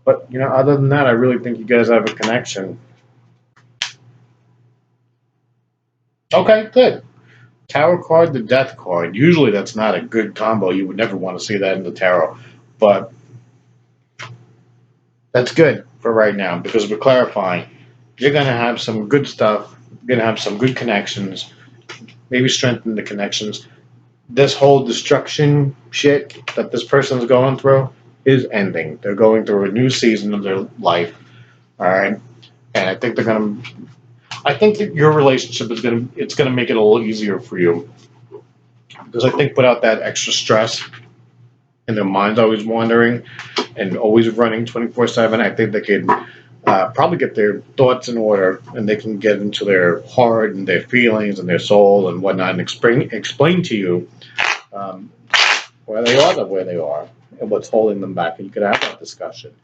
But you know, other than that, I really think you guys have a connection. Okay, good. Tower card, the death card. Usually that's not a good combo. You would never want to see that in the tarot. But that's good for right now because we're clarifying. You're going to have some good stuff. You're going to have some good connections. Maybe strengthen the connections. This whole destruction shit that this person's going through is ending. They're going through a new season of their life. All right. And I think they're going to. I think that your relationship is going to. It's going to make it a little easier for you because I think without that extra stress and their mind's always wandering and always running 24/7, I think they can probably get their thoughts in order and they can get into their heart and their feelings and their soul and whatnot and explain to you um, why they are the way they are and what's holding them back. And you could have that discussion.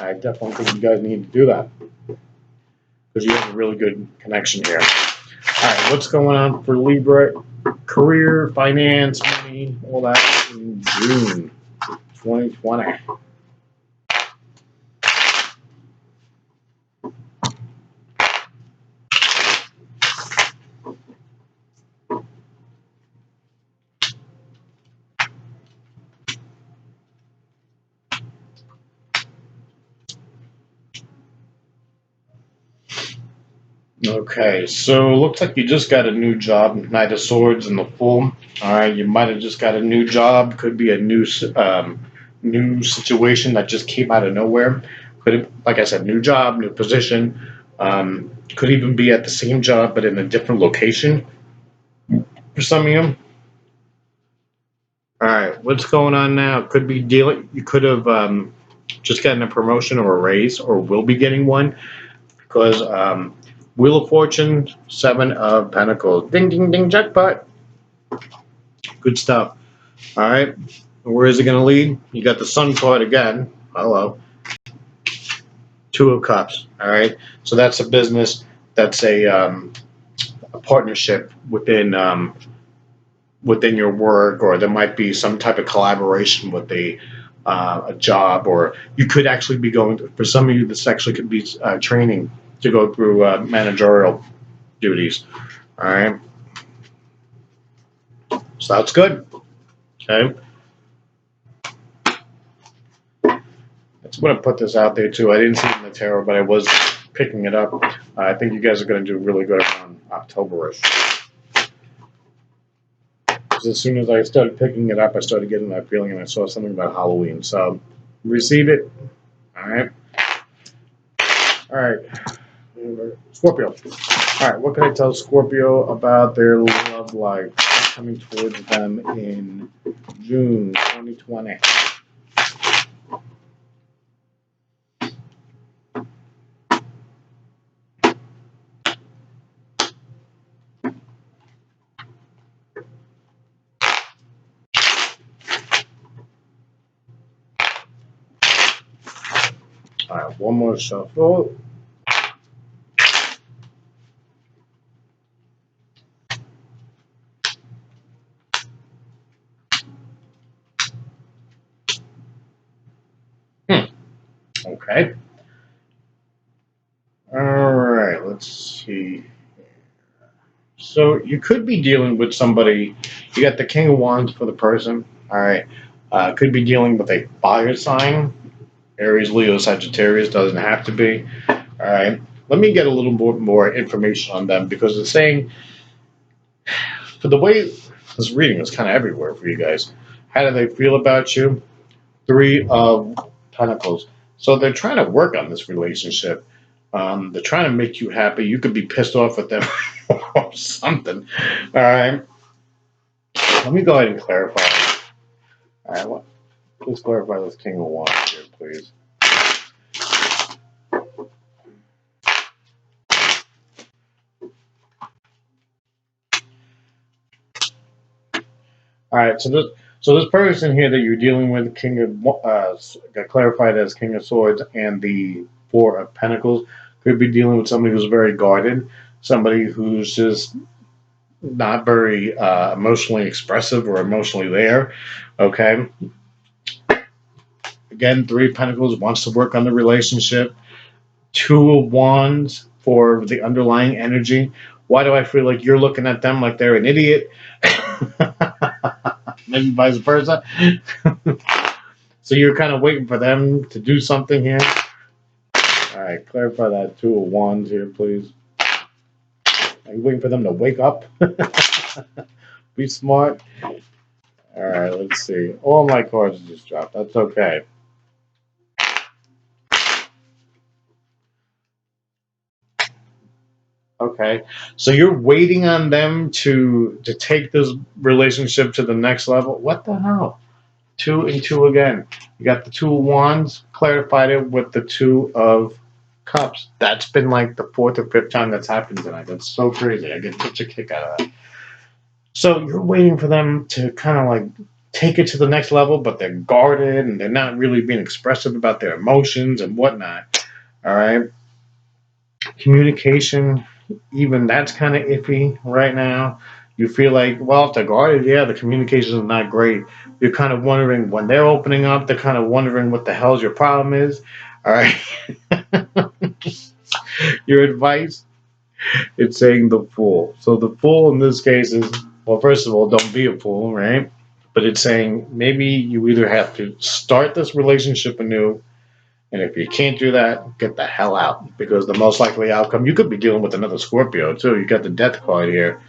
I definitely think you guys need to do that because you have a really good connection here. All right, what's going on for Libra? Career, finance, money, all that in June 2020. Okay, so looks like you just got a new job, Knight of Swords in the Fool. All right, you might have just got a new job. Could be a new situation that just came out of nowhere. Could, like I said, new job, new position. Could even be at the same job but in a different location for some of you. All right, what's going on now? Could be dealing. You could have just gotten a promotion or a raise, or will be getting one because Wheel of Fortune, Seven of Pentacles, ding ding ding, jackpot. Good stuff. All right, where is it going to lead? You got the Sun card again. Hello. Two of Cups. All right, so that's a business. That's a partnership within your work, or there might be some type of collaboration with a job, or you could actually be going to, for some of you, this actually could be training to go through managerial duties. All right, so that's good. Okay, that's going to put this out there too. I didn't see it in the tarot, but I was picking it up. I think you guys are going to do really good around October-ish. As soon as I started picking it up, I started getting that feeling, and I saw something about Halloween. So receive it. All All right. All right. Scorpio. All right. What can I tell Scorpio about their love life coming towards them in June 2020? All right. One more shuffle. Okay. All right. Let's see. So you could be dealing with somebody. You got the King of Wands for the person. All right. Could be dealing with a fire sign. Aries, Leo, Sagittarius, doesn't have to be. All right. Let me get a little more information on them because it's saying, for the way this reading is kind of everywhere for you guys, how do they feel about you? Three of Pentacles. So they're trying to work on this relationship. They're trying to make you happy. You could be pissed off with them or something. All right. Let me go ahead and clarify. All right. Please clarify this King of Wands here, please. All right, so this person here that you're dealing with, King of got clarified as King of Swords and the Four of Pentacles, could be dealing with somebody who's very guarded, somebody who's just not very emotionally expressive or emotionally there. Okay, again, Three of Pentacles wants to work on the relationship. Two of Wands for the underlying energy. Why do I feel like you're looking at them like they're an idiot? Maybe vice versa. So you're kind of waiting for them to do something here. All right, clarify that Two of Wands here, please. Are you waiting for them to wake up? Be smart. All right, let's see. All my cards just dropped. That's okay. Okay, so you're waiting on them to take this relationship to the next level. What the hell? Two and two again. You got the Two of Wands, clarified it with the Two of Cups. That's been like the fourth or fifth time that's happened tonight. That's so crazy. I get such a kick out of that. So you're waiting for them to kind of like take it to the next level, but they're guarded and they're not really being expressive about their emotions and whatnot. All right. Communication, even that's kind of iffy right now. You feel like, well, if they're guarded, yeah, the communication is not great. You're kind of wondering when they're opening up, they're kind of wondering what the hell's your problem is. All right. Your advice, it's saying the fool. So the fool in this case is, well, first of all, don't be a fool, right? But it's saying maybe you either have to start this relationship anew, and if you can't do that, get the hell out. Because the most likely outcome, you could be dealing with another Scorpio too. You got the Death card here.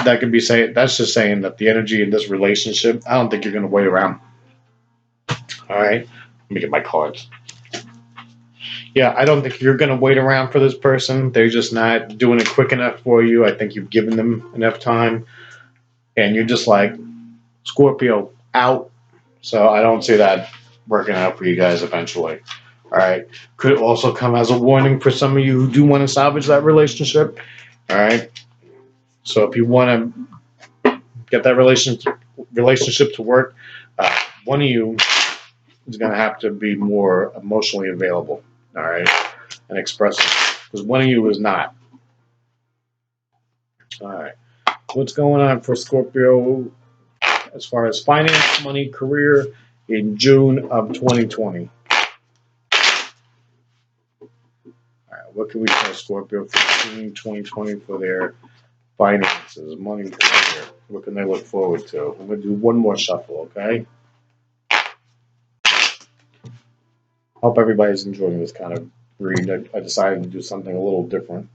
That could be saying, that's just saying that the energy in this relationship, I don't think you're going to wait around. All right, let me get my cards. Yeah, I don't think you're going to wait around for this person. They're just not doing it quick enough for you. I think you've given them enough time, and you're just like, Scorpio, out. So I don't see that working out for you guys eventually. All right. Could also come as a warning for some of you who do want to salvage that relationship. All right. So if you want to get that relationship to work, one of you is going to have to be more emotionally available. All right. And expressive. Because one of you is not. All right. What's going on for Scorpio as far as finance, money, career in June of 2020? All right, what can we tell Scorpio for June 2020 for their finances, money, career? What can they look forward to? I'm going to do one more shuffle, okay? Hope everybody's enjoying this kind of read. I decided to do something a little different.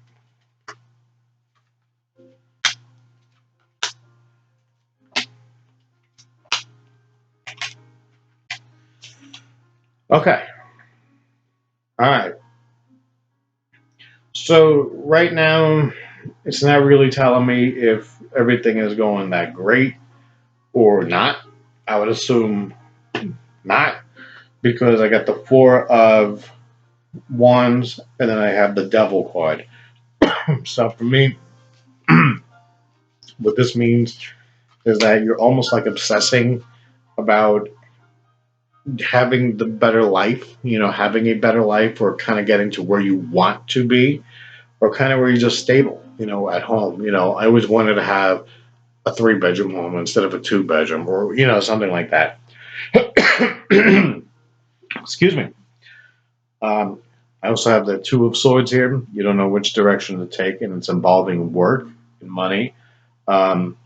Okay. All right. So right now, it's not really telling me if everything is going that great or not. I would assume not because I got the four of wands and then I have the devil card. So for me, what this means is that you're almost like obsessing about having the better life, having a better life or kind of getting to where you want to be or kind of where you're just stable, at home. I always wanted to have a three-bedroom home instead of a two-bedroom or, something like that. Excuse me. Um, I also have the Two of Swords here. You don't know which direction to take, and it's involving work and money. Um,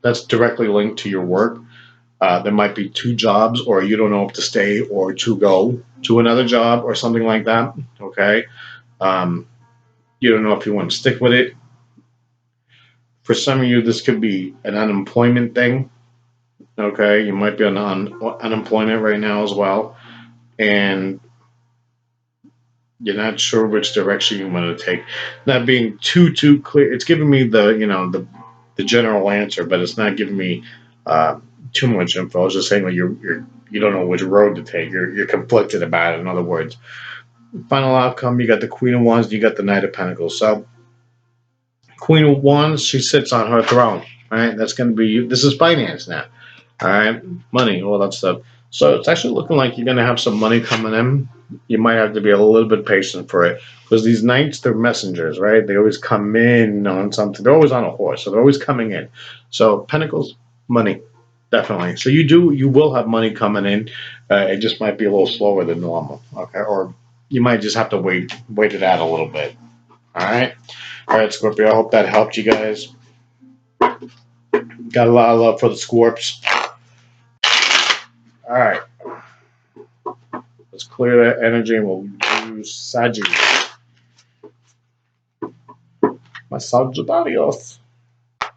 that's directly linked to your work. There might be two jobs, or you don't know if to stay or to go to another job or something like that. Okay. Um, you don't know if you want to stick with it. For some of you, this could be an unemployment thing. Okay. You might be on unemployment right now as well. And you're not sure which direction you want to take. Not being too clear. It's giving me the general answer, but it's not giving me uh, too much info. I was just saying that you don't know which road to take. You're conflicted about it. In other words, final outcome, you got the Queen of Wands, you got the Knight of Pentacles. So Queen of Wands, she sits on her throne. All right, that's going to be this is finance now. All right, money, all that stuff. So it's actually looking like you're going to have some money coming in. You might have to be a little bit patient for it because these knights, they're messengers, right? They always come in on something. They're always on a horse, so they're always coming in. So Pentacles, money, definitely. So you will have money coming in. It just might be a little slower than normal, okay? Or you might just have to wait it out a little bit. All right, Scorpio. I hope that helped you guys. Got a lot of love for the Scorps. All right. Let's clear that energy and we'll do Sagittarius. My Sagittarius.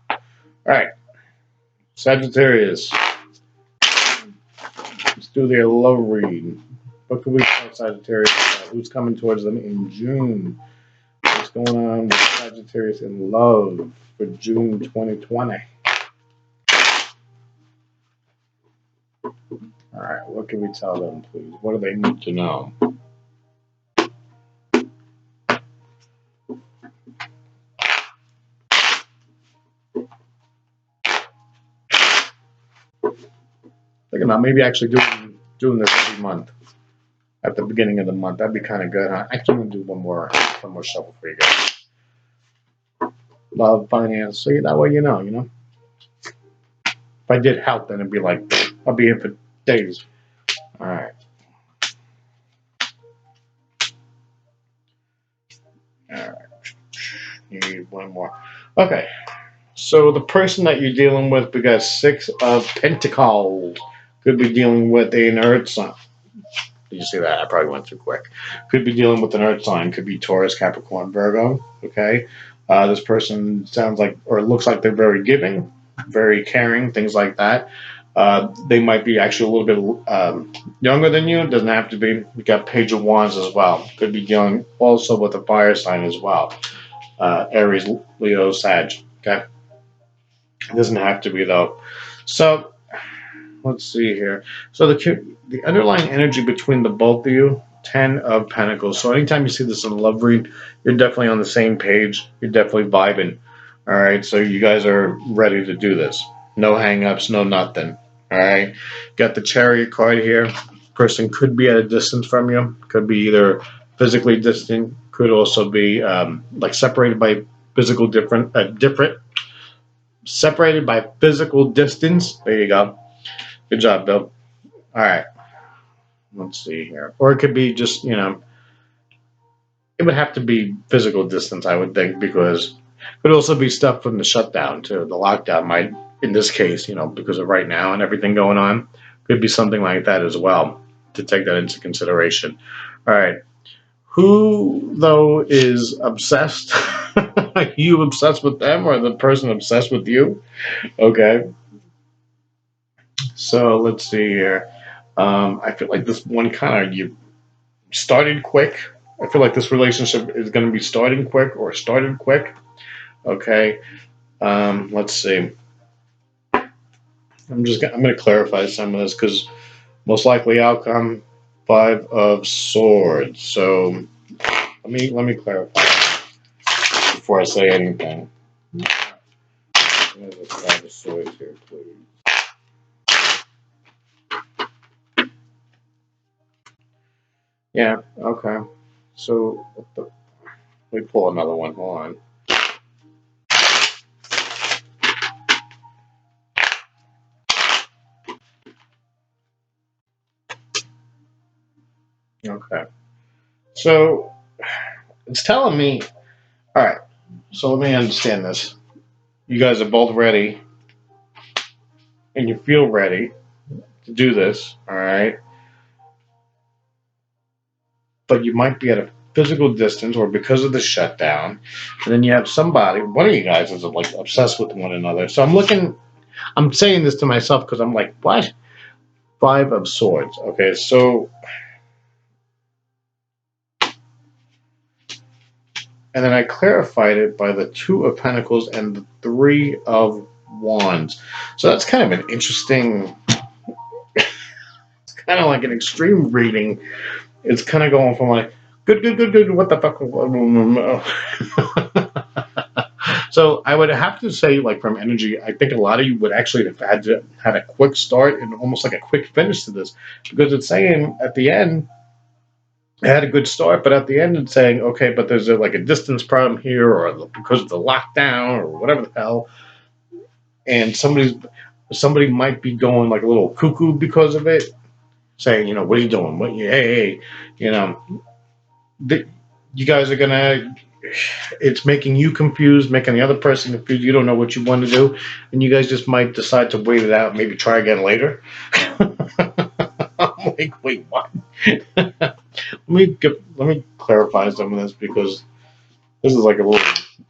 All right, Sagittarius. Let's do their love read. What can we tell Sagittarius about? Who's coming towards them in June? What's going on with Sagittarius in love for June 2020? All right, what can we tell them, please? What do they need to know? Think about maybe actually doing this every month at the beginning of the month. That'd be kind of good. Huh? Actually, I'm gonna do one more shuffle for you guys. Love, finance. So that way you know. If I did health, then it'd be like I'll be here for days. All right. All right. Need one more. Okay. So the person that you're dealing with, we got Six of Pentacles. Could be dealing with an earth sign. Did you see that? I probably went too quick. Could be dealing with an earth sign. Could be Taurus, Capricorn, Virgo. Okay. This person sounds like or looks like they're very giving, very caring, things like that. They might be actually a little bit younger than you. It doesn't have to be. We got Page of Wands as well. Could be dealing also with a fire sign as well. Aries, Leo, Sag. Okay. It doesn't have to be though. So let's see here. So the underlying energy between the both of you, 10 of Pentacles. So anytime you see this in a love read, you're definitely on the same page. You're definitely vibing. All right. So you guys are ready to do this. No hangups, no nothing. All right. Got the Chariot card here. Person could be at a distance from you. Could be either physically distant. Could also be like separated by different separated by physical distance. There you go. Good job, Bill. All right. Let's see here. Or it could be just, it would have to be physical distance, I would think, because it could also be stuff from the shutdown, too. The lockdown might, in this case, because of right now and everything going on, could be something like that as well to take that into consideration. All right. Who, though, is obsessed? Are you obsessed with them or the person obsessed with you? Okay. So let's see here. I feel like this one kind of started quick. I feel like this relationship is going to be starting quick or started quick. Okay. Let's see. I'm going to clarify some of this because most likely outcome 5 of Swords. So let me clarify before I say anything. There's a 5 of Swords here, please. Yeah. Okay. So let me pull another one. Hold on. Okay. So it's telling me. All right. So let me understand this. You guys are both ready, and you feel ready to do this. All right. But you might be at a physical distance, or because of the shutdown, and then you have somebody. One of you guys is like obsessed with one another. So I'm looking. I'm saying this to myself because I'm like, what? 5 of Swords. Okay. So and then I clarified it by the 2 of Pentacles and the 3 of Wands. So that's kind of an interesting, it's kind of like an extreme reading. It's kind of going from like, good, good, good, good, what the fuck? So I would have to say, like from energy, I think a lot of you would actually have had a quick start and almost like a quick finish to this, because it's saying at the end, it had a good start, but at the end it's saying, okay, but there's like a distance problem here, or because of the lockdown, or whatever the hell, and somebody might be going like a little cuckoo because of it, saying, what are you doing? Hey, you know, th- you guys are gonna. It's making you confused, making the other person confused. You don't know what you want to do, and you guys just might decide to wait it out, maybe try again later. I'm like, wait, what? Let me clarify some of this because this is like a little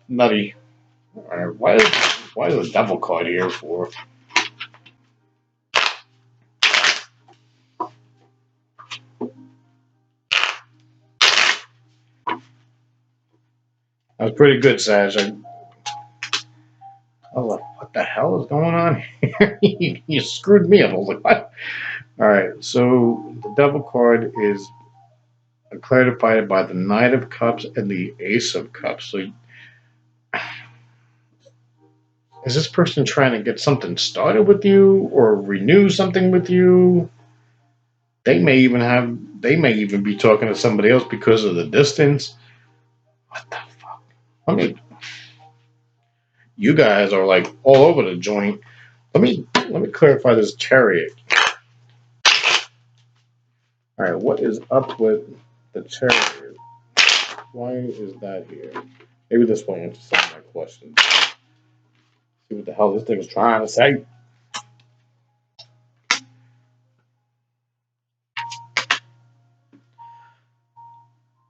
nutty. All right, why is the devil card here for? That was pretty good, Saj. I was like, what the hell is going on here? You screwed me up. I was like, what? All right, so the devil card is clarified by the Knight of Cups and the Ace of Cups. So is this person trying to get something started with you or renew something with you? They may even be talking to somebody else because of the distance. What the fuck? You guys are like all over the joint. Let me clarify this Chariot. All right, what is up with the Chariot? Why is that here? Maybe this will answer some of my questions. See what the hell this thing is trying to say.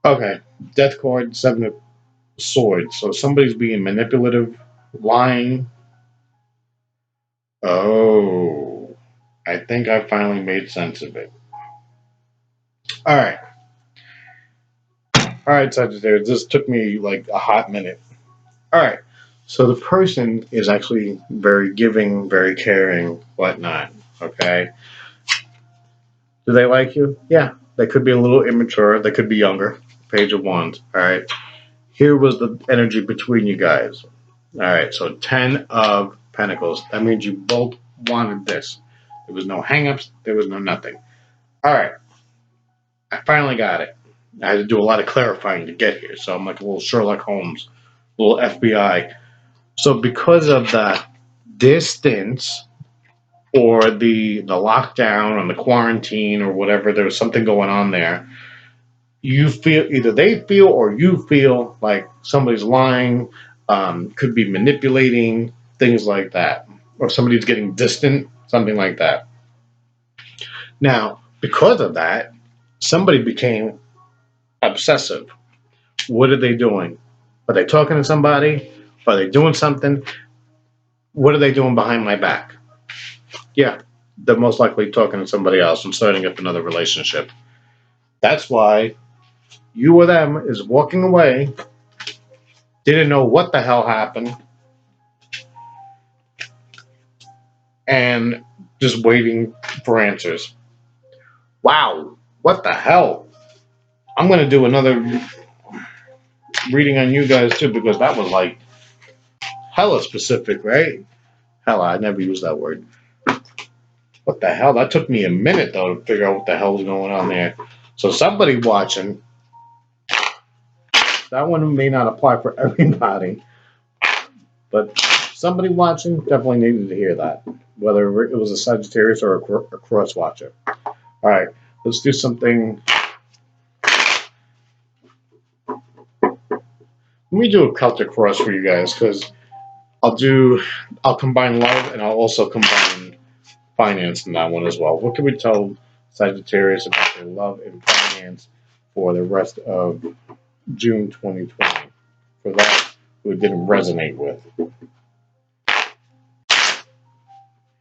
Okay, Death card, 7 of Swords. So somebody's being manipulative, lying. Oh, I think I finally made sense of it. All right, all right, Sagittarius. This took me like a hot minute. All right, so the person is actually very giving, very caring, whatnot. Okay, do they like you? Yeah, they could be a little immature. They could be younger. Page of Wands. All right. Here was the energy between you guys. All right. So 10 of Pentacles. That means you both wanted this. There was no hangups. There was no nothing. All right. I finally got it. I had to do a lot of clarifying to get here. So I'm like a little Sherlock Holmes, a little FBI. So because of the distance or the lockdown or the quarantine or whatever, there was something going on there. You feel either they feel or you feel like somebody's lying, could be manipulating, things like that, or somebody's getting distant, something like that. Now, because of that, somebody became obsessive. What are they doing? Are they talking to somebody? Are they doing something? What are they doing behind my back? Yeah, they're most likely talking to somebody else and starting up another relationship. That's why you or them is walking away, didn't know what the hell happened, and just waiting for answers. Wow, what the hell? I'm going to do another reading on you guys too because that was like hella specific, right? Hella, I never use that word. What the hell? That took me a minute though to figure out what the hell was going on there. So somebody watching, that one may not apply for everybody, but somebody watching definitely needed to hear that, whether it was a Sagittarius or a cross watcher. All right, let's do something. Let me do a Celtic cross for you guys because I'll combine love and I'll also combine finance in that one as well. What can we tell Sagittarius about their love and finance for the rest of June 2020? For that, who didn't resonate with.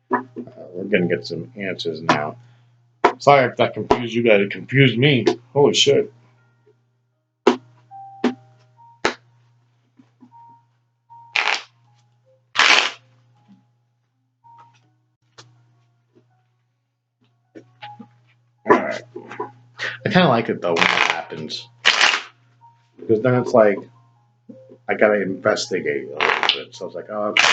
We're going to get some answers now. Sorry if that confused you guys. It confused me. Holy shit. Alright. I kind of like it though when that happens. Because then it's like, I got to investigate a little bit. So I was like, oh, okay.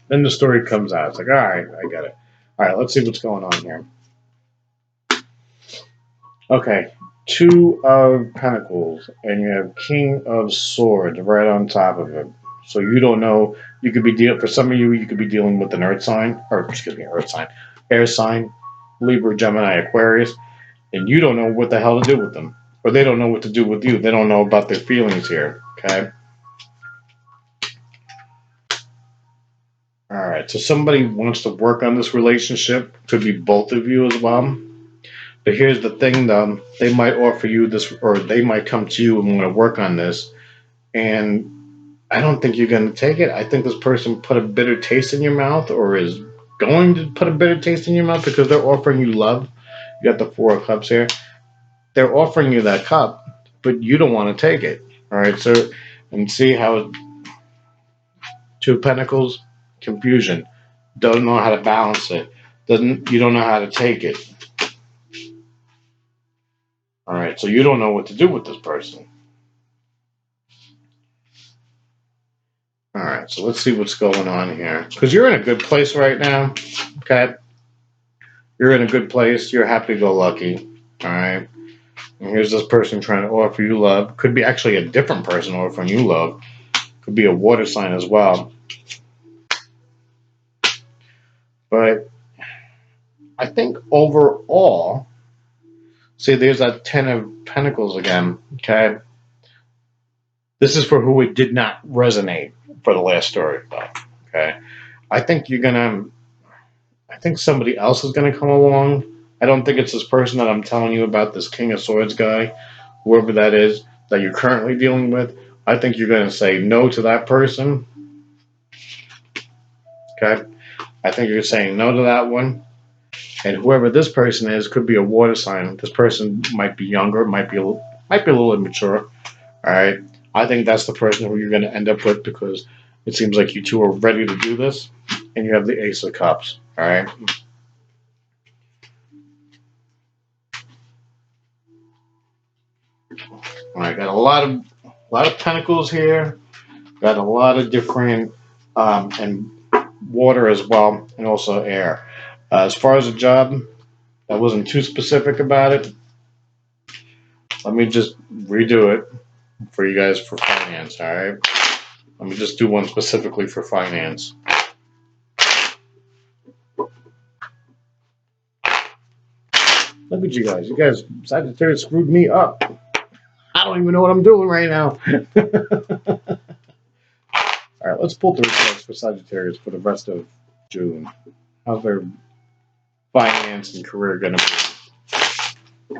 Then the story comes out. It's like, alright, I get it. Alright, let's see what's going on here. Okay, Two of Pentacles, and you have King of Swords right on top of it. So you don't know. You could be dealing. For some of you, you could be dealing with an Earth sign, or excuse me, Earth sign, air sign, Libra, Gemini, Aquarius, and you don't know what the hell to do with them, or they don't know what to do with you. They don't know about their feelings here. Okay. All right. So somebody wants to work on this relationship. Could be both of you as well. But here's the thing, though. They might offer you this, or they might come to you and want to work on this. And I don't think you're going to take it. I think this person put a bitter taste in your mouth, or is going to put a bitter taste in your mouth because they're offering you love. You got the Four of Cups here. They're offering you that cup, but you don't want to take it. All right. So, and see how Two of Pentacles, confusion. Don't know how to balance it. You don't know how to take it. All right, so you don't know what to do with this person. All right, so let's see what's going on here. Because you're in a good place right now, okay? You're in a good place. You're happy-go-lucky, all right? And here's this person trying to offer you love. Could be actually a different person offering you love. Could be a water sign as well. But I think overall, see, there's that Ten of Pentacles again, okay? This is for who it did not resonate for the last story, though, okay? I think somebody else is going to come along. I don't think it's this person that I'm telling you about, this King of Swords guy, whoever that is that you're currently dealing with. I think you're going to say no to that person. Okay? I think you're saying no to that one. And whoever this person is could be a water sign. This person might be younger, might be a little immature. All right? I think that's the person who you're going to end up with because it seems like you two are ready to do this. And you have the Ace of Cups. All right? All right, got a lot of pentacles here. Got a lot of different and water as well, and also air. As far as the job, I wasn't too specific about it. Let me just redo it for you guys for finance. All right. Let me just do one specifically for finance. Look at you guys. You guys, Sagittarius screwed me up. I don't even know what I'm doing right now. All right, let's pull the results for Sagittarius for the rest of June. How's their finance and career going to be?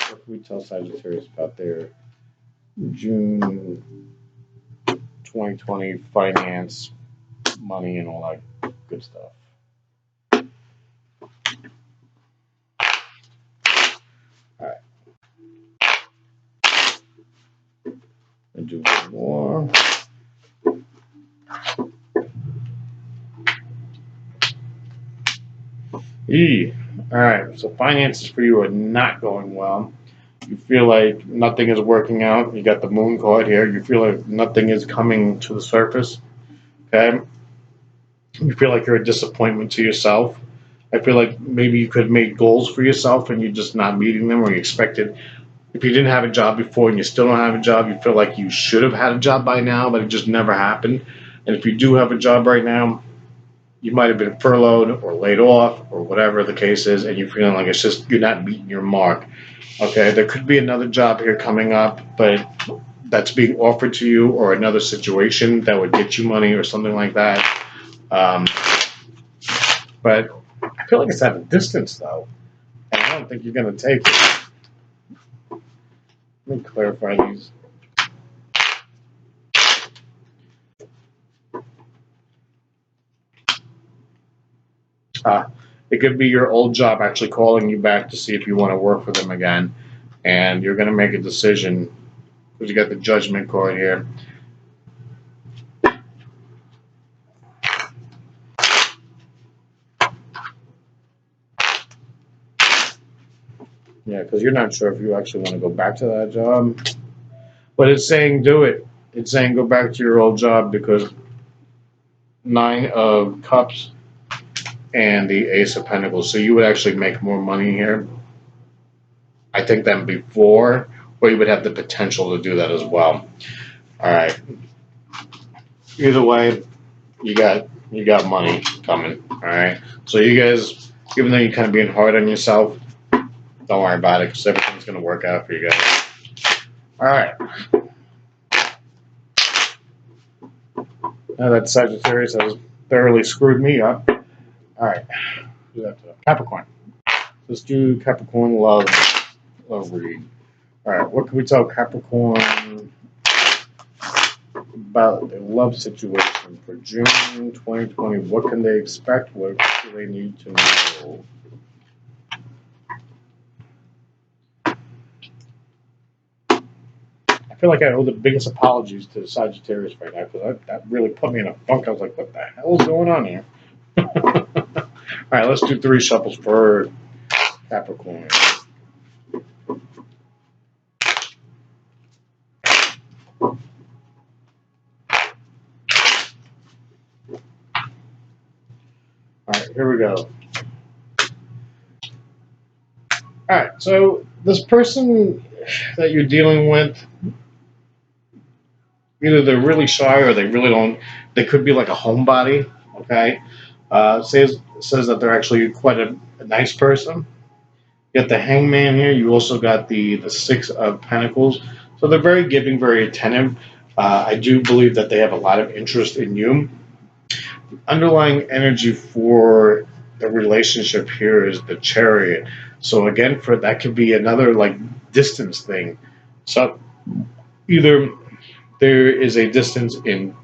What can we tell Sagittarius about their June 2020 finance, money, and all that good stuff? All right, going to do one more. All right, so finances for you are not going well. You feel like nothing is working out. You got the moon card here. You feel like nothing is coming to the surface. Okay. You feel like you're a disappointment to yourself. I feel like maybe you could have made goals for yourself and you're just not meeting them, or you expected. If you didn't have a job before and you still don't have a job, you feel like you should have had a job by now, but it just never happened. And if you do have a job right now, you might have been furloughed or laid off or whatever the case is, and you're feeling like it's just you're not meeting your mark. Okay, there could be another job here coming up, but that's being offered to you, or another situation that would get you money or something like that. Um, but I feel like it's at a distance though, and I don't think you're going to take it. Let me clarify these. It could be your old job actually calling you back to see if you want to work for them again, and you're going to make a decision because you got the judgment card here. Yeah, because you're not sure if you actually want to go back to that job. But it's saying do it. It's saying go back to your old job because Nine of Cups and the Ace of Pentacles. So you would actually make more money here, I think, than before, or you would have the potential to do that as well. All right. Either way, you got money coming. All right. So you guys, even though you're kind of being hard on yourself, don't worry about it because everything's going to work out for you guys. All right. Now that Sagittarius has thoroughly screwed me up. All right. Capricorn. Let's do Capricorn love read. All right. What can we tell Capricorn about their love situation for June 2020? What can they expect? What do they need to know? I feel like I owe the biggest apologies to Sagittarius right now because that really put me in a funk. I was like, what the hell is going on here? All right, let's do 3 shuffles for Capricorn. All right, here we go. All right, so this person that you're dealing with, either they're really shy or they really don't. They could be like a homebody. Okay, says that they're actually quite a nice person. You got the Hangman here. You also got the 6 of Pentacles. So they're very giving, very attentive. I do believe that they have a lot of interest in you. The underlying energy for the relationship here is the Chariot. So again, for that could be another like distance thing. So either there is a distance in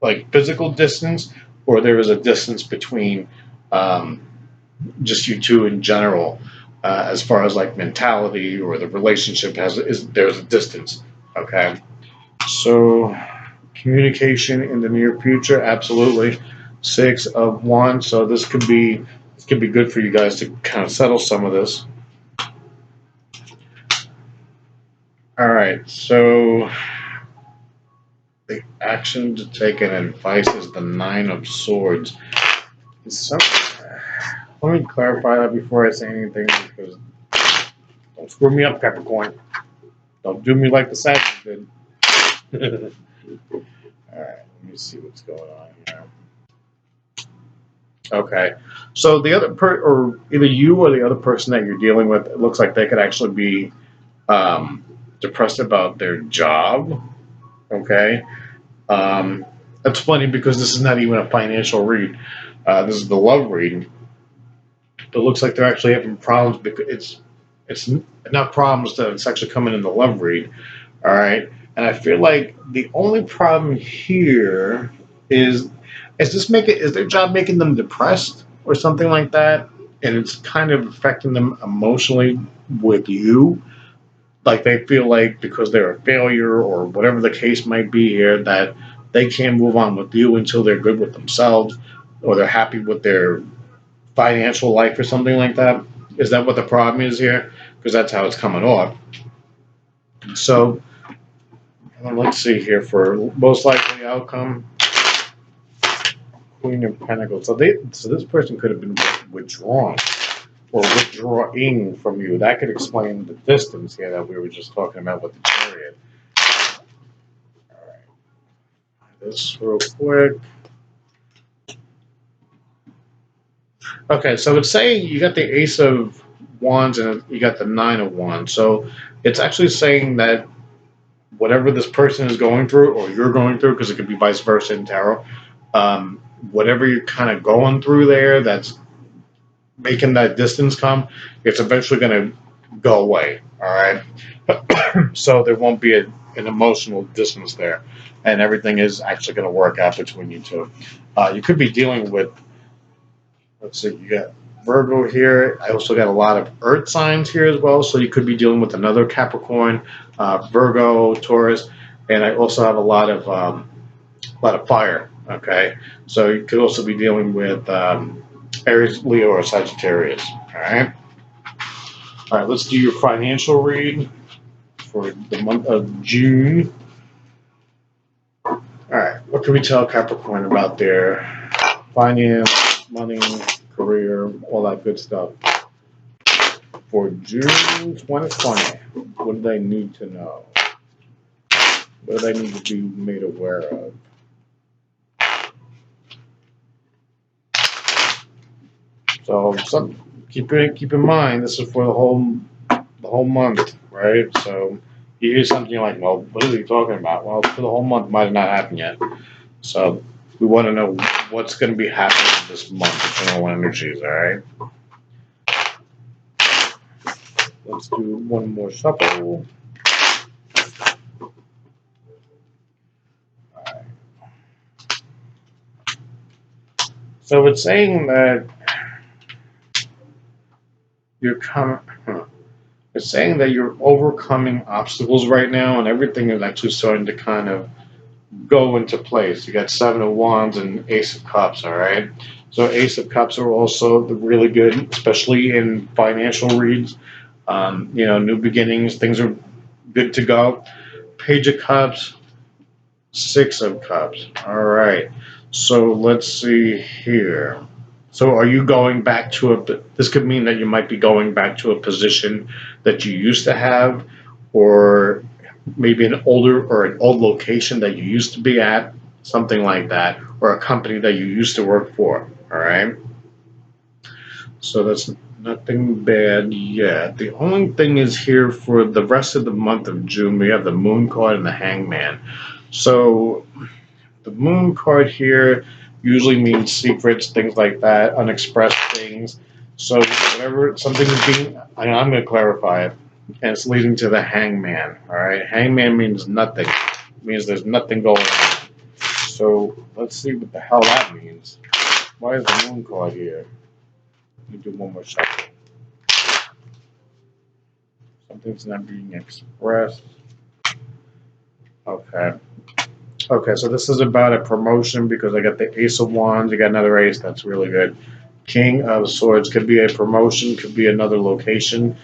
like physical distance, or there is a distance between um, just you two in general, as far as like mentality or the relationship has is there's a distance. Okay, so communication in the near future, absolutely. 6 of Wands, so this could be good for you guys to kind of settle some of this. All right, so the action to take and advice is the 9 of Swords. So, let me clarify that before I say anything, because don't screw me up, Capricorn. Don't do me like the Sagittarius did. All right, let me see what's going on here. Okay, so the or either you or the other person that you're dealing with, it looks like they could actually be depressed about their job. Okay, that's funny because this is not even a financial read. This is the love read. It looks like they're actually having problems because it's not problems that it's actually coming in the love read. All right, and I feel like the only problem here is is their job making them depressed or something like that, and it's kind of affecting them emotionally with you. like they feel like because they're a failure or whatever the case might be here, that they can't move on with you until they're good with themselves or they're happy with their financial life or something like that. Is that what the problem is here? Because that's how it's coming off. So let's see here for most likely outcome. Queen of Pentacles. So this person could have been withdrawn or withdrawing from you. That could explain the distance here that we were just talking about with the Chariot. All right, this real quick. Okay, so it's saying you got the Ace of Wands and you got the Nine of Wands. So it's actually saying that whatever this person is going through, or you're going through, because it could be vice versa in tarot, whatever you're kind of going through there, that's making that distance come, it's eventually going to go away. All right, so there won't be an emotional distance there, and everything is actually going to work out between you two. You could be dealing with, let's see, you got Virgo here. I also got a lot of Earth signs here as well, so you could be dealing with another Capricorn, Virgo, Taurus, and I also have a lot of fire. Okay, so you could also be dealing with Aries, Leo, or Sagittarius. All right. Let's do your financial read for the month of June. All right, what can we tell Capricorn about their finance, money, career, all that good stuff for June 2020? What do they need to know? What do they need to be made aware of? So keep in mind, this is for the whole month, right? So you hear something like, well, what is he talking about? Well, for the whole month, might have not happened yet. So we want to know what's going to be happening this month, the general energies, all right? Let's do one more shuffle. All right. So it's saying that you're coming. It's saying that you're overcoming obstacles right now, and everything is actually starting to kind of go into place. You got Seven of Wands and Ace of Cups, all right? So Ace of Cups are also really good, especially in financial reads. New beginnings, things are good to go. Page of Cups, Six of Cups. All right. So let's see here. So are you going back to this could mean that you might be going back to a position that you used to have, or maybe an old location that you used to be at, something like that, or a company that you used to work for. All right. So that's nothing bad yet. The only thing is here for the rest of the month of June, we have the Moon card and the Hangman. So the Moon card here usually means secrets, things like that, unexpressed things. So whatever something is being, I'm going to clarify it, and it's leading to the Hangman. All right, Hangman means nothing. It means there's nothing going on. So let's see what the hell that means. Why is the Moon card here? Let me do one more shuffle. Something's not being expressed. Okay. Okay, so this is about a promotion because I got the Ace of Wands. You got another ace. That's really good. King of Swords could be a promotion, could be another location,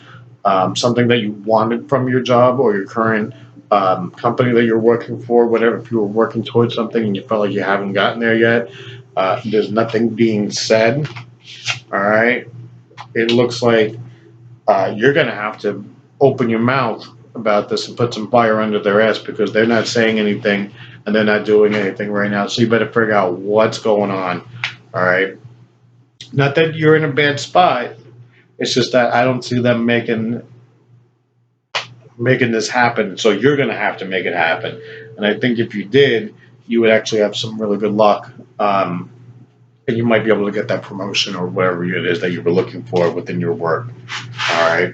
something that you wanted from your job or your current company that you're working for, whatever. If you were working towards something and you felt like you haven't gotten there yet, there's nothing being said. All right. It looks like you're going to have to open your mouth about this and put some fire under their ass because they're not saying anything and they're not doing anything right now. So you better figure out what's going on. All right. Not that you're in a bad spot. It's just that I don't see them making this happen. So you're going to have to make it happen. And I think if you did, you would actually have some really good luck. And you might be able to get that promotion or whatever it is that you were looking for within your work. All right.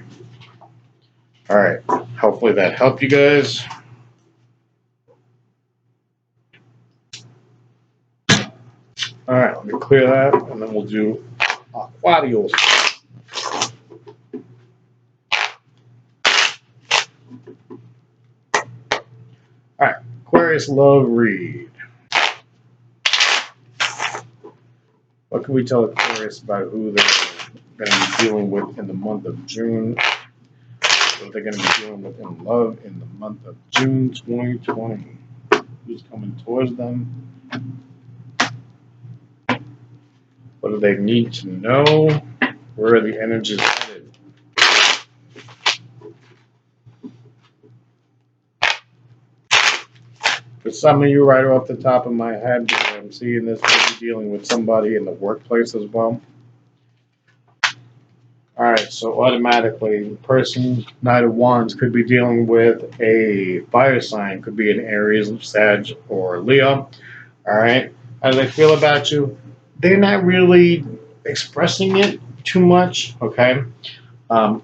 All right. Hopefully that helped you guys. All right. Let me clear that, and then we'll do Aquarius. All right, Aquarius love read. What can we tell Aquarius about who they're going to be dealing with in the month of June? What they're going to be dealing with in love in the month of June 2020? Who's coming towards them? What do they need to know? Where are the energies headed? For some of you, right off the top of my head, I'm seeing this maybe dealing with somebody in the workplace as well. Alright, so automatically, the person, Knight of Wands, could be dealing with a fire sign. Could be an Aries, Sag, or Leo. Alright, how do they feel about you? They're not really expressing it too much, okay?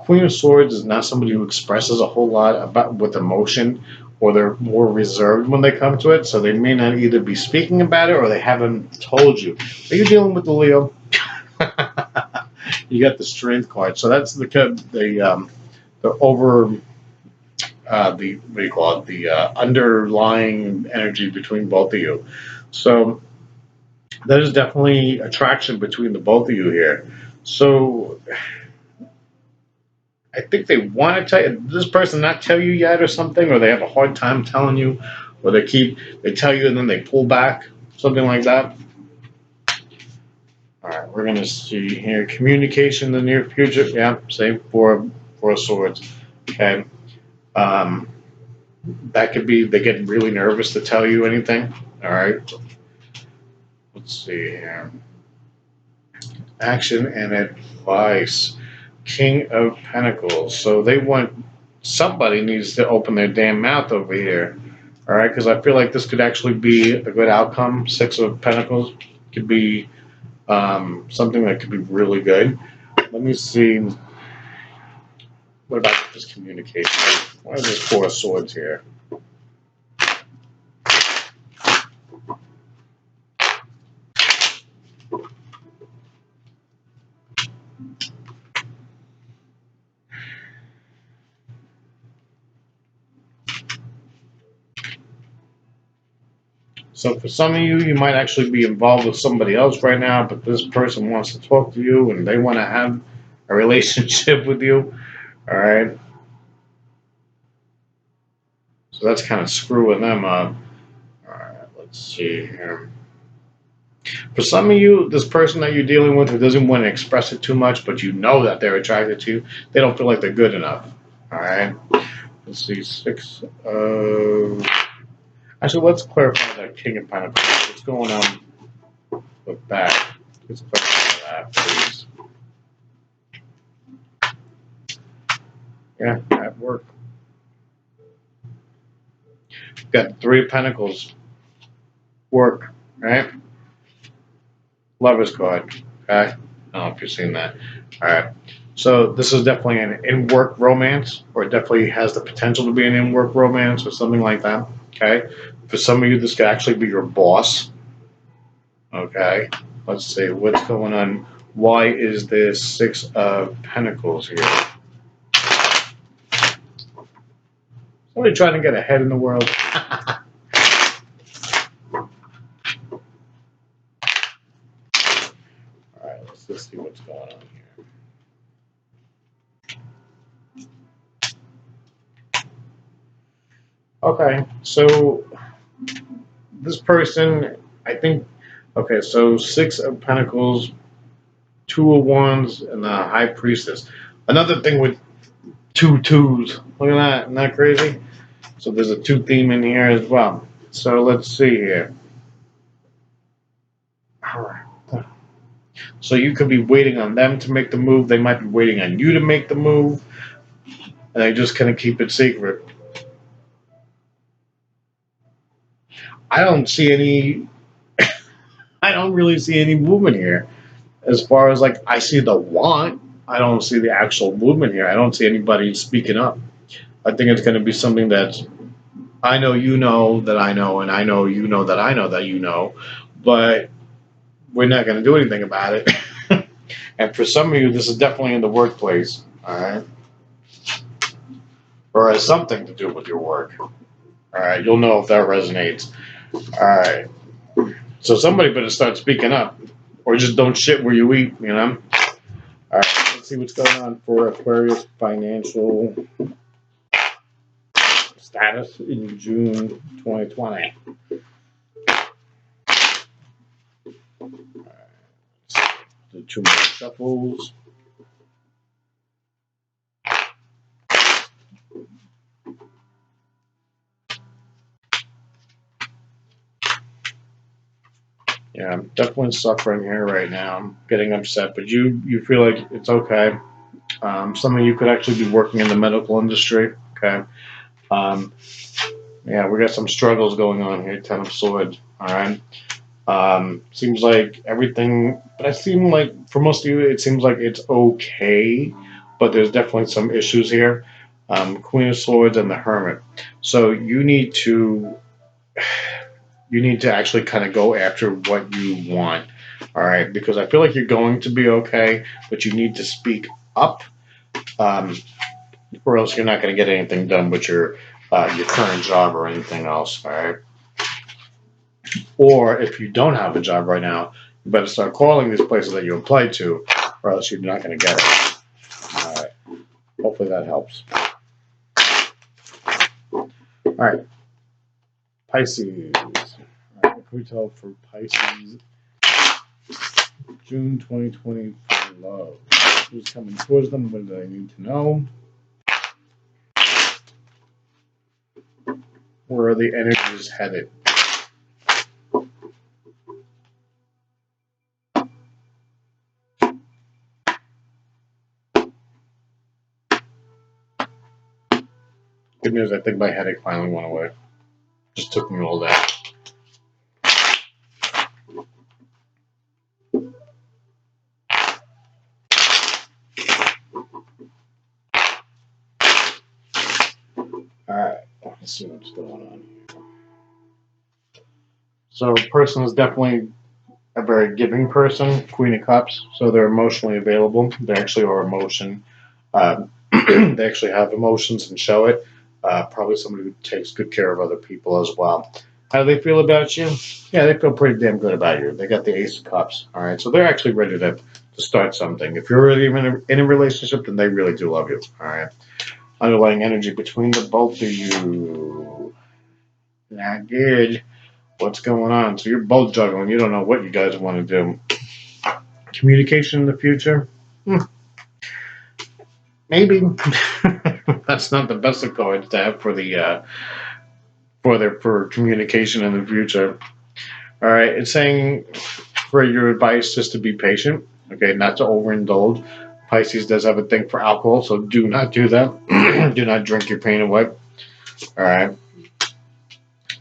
Queen of Swords is not somebody who expresses a whole lot about with emotion, or they're more reserved when they come to it, so they may not either be speaking about it or they haven't told you. Are you dealing with the Leo? You got the Strength card, so that's the over the what do you call it? The underlying energy between both of you. So there's definitely attraction between the both of you here. So I think they want to tell you, this person not tell you yet or something, or they have a hard time telling you, or they tell you and then they pull back, something like that. All right, we're gonna see here communication in the near future. Yeah, same four swords. Okay, um, that could be they get really nervous to tell you anything. All right, let's see here. Action and advice. King of Pentacles. So they want somebody needs to open their damn mouth over here. All right, because I feel like this could actually be a good outcome. Six of Pentacles could be something that could be really good. Let me see. What about this communication? Why is there four swords here? So for some of you, you might actually be involved with somebody else right now, but this person wants to talk to you and they want to have a relationship with you. All right. So that's kind of screwing them up. All right, let's see here. For some of you, this person that you're dealing with who doesn't want to express it too much, but you know that they're attracted to you, they don't feel like they're good enough. All right. Let's see. Six of. Actually, let's clarify that King of Pentacles. What's going on with that? Let's clarify that, please. Yeah, at work. Got Three of Pentacles. Work, right? Lover's card. Okay. I don't know if you've seen that. All right. So this is definitely an in-work romance, or it definitely has the potential to be an in-work romance, or something like that. Okay. For some of you, this could actually be your boss. Okay. Let's see what's going on. Why is there Six of Pentacles here? Somebody trying to get ahead in the world. All right. Let's just see what's going on here. Okay. So this person, I think. Okay. So Six of Pentacles, Two of Wands, and the High Priestess. Another thing with two twos. Look at that. Isn't that crazy? So there's a two theme in here as well. So let's see here. All right. So you could be waiting on them to make the move. They might be waiting on you to make the move. And they just kind of keep it secret. I don't see any. I don't really see any movement here. As far as like, I see the want. I don't see the actual movement here. I don't see anybody speaking up. I think it's going to be something that's I know you know that I know, and I know you know that I know that you know, but we're not going to do anything about it. And for some of you, this is definitely in the workplace. All right. or has something to do with your work. All right, you'll know if that resonates. All right, so somebody better start speaking up, or just don't shit where you eat. You know. All right, let's see what's going on for Aquarius financial status in June 2020. The two more shuffles. Yeah, I'm definitely suffering here right now. I'm getting upset, but you feel like it's okay. Some of you could actually be working in the medical industry. Okay. Um, yeah, we got some struggles going on here. Ten of Swords. All right. Seems like everything, but I seem like for most of you, it seems like it's okay, but there's definitely some issues here. Queen of Swords and the Hermit. So you need to actually kind of go after what you want. All right, because I feel like you're going to be okay, but you need to speak up, um, or else you're not going to get anything done with your current job or anything else. All right. Or if you don't have a job right now, you better start calling these places that you applied to, or else you're not going to get it. All right. Hopefully that helps. All right. Pisces. All right. What can we tell for Pisces? June 2020 for love. Who's coming towards them? What do I need to know? Where are the energies headed? Good news, I think my headache finally went away. Just took me all day. Alright, let's see what's going on here. So, a person is definitely a very giving person, Queen of Cups, so they're emotionally available. They actually are emotion. They actually have emotions and show it. Probably somebody who takes good care of other people as well. How do they feel about you? Yeah, they feel pretty damn good about you. They got the Ace of Cups. All right, so they're actually ready to start something. If you're really in a relationship, then they really do love you. All right. Underlying energy between the both of you. Not good. What's going on? So you're both juggling. You don't know what you guys want to do. Communication in the future? Maybe. That's not the best of cards to have for the for communication in the future. All right, it's saying for your advice just to be patient. Okay, not to overindulge. Pisces does have a thing for alcohol, so do not do that. Do not drink your pain away. All right.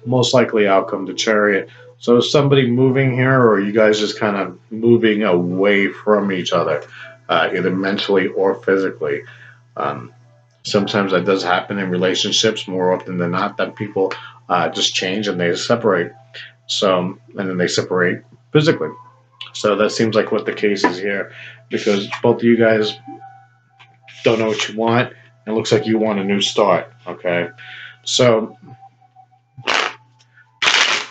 Most likely outcome the Chariot. So is somebody moving here, or are you guys just kind of moving away from each other, either mentally or physically? Um, Sometimes that does happen in relationships more often than not, that people just change and they separate. So, and then they separate physically. So that seems like what the case is here, because both of you guys don't know what you want. It looks like you want a new start. Okay. So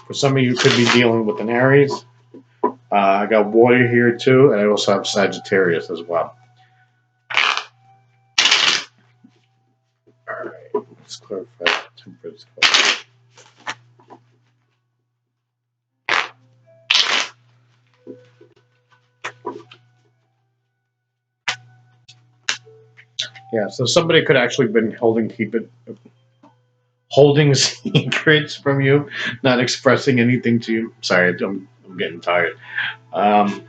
for some of you, could be dealing with an Aries. I got water here too, and I also have Sagittarius as well. All right, let's clarify temperance card. Yeah, so somebody could actually been holding secrets from you, not expressing anything to you. Sorry, I'm getting tired. Um,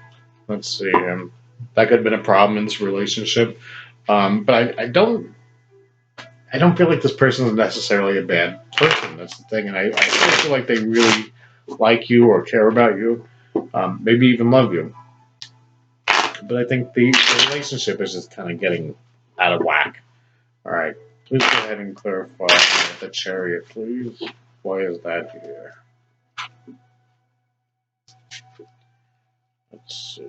let's see. That could have been a problem in this relationship. But I don't feel like this person is necessarily a bad person. That's the thing, and I still feel like they really like you or care about you, maybe even love you. But I think the relationship is just kind of getting out of whack. All right, please go ahead and clarify the Chariot, please. Why is that here? Let's see.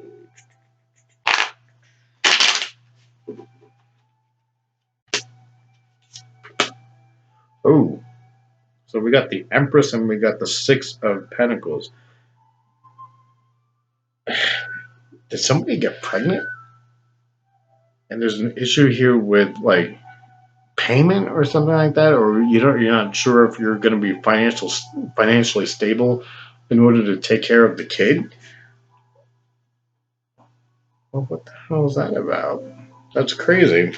Oh, so we got the Empress and we got the Six of Pentacles. Did somebody get pregnant? And there's an issue here with like payment or something like that, or you're not sure if you're going to be financially stable in order to take care of the kid. Well, what the hell is that about? That's crazy.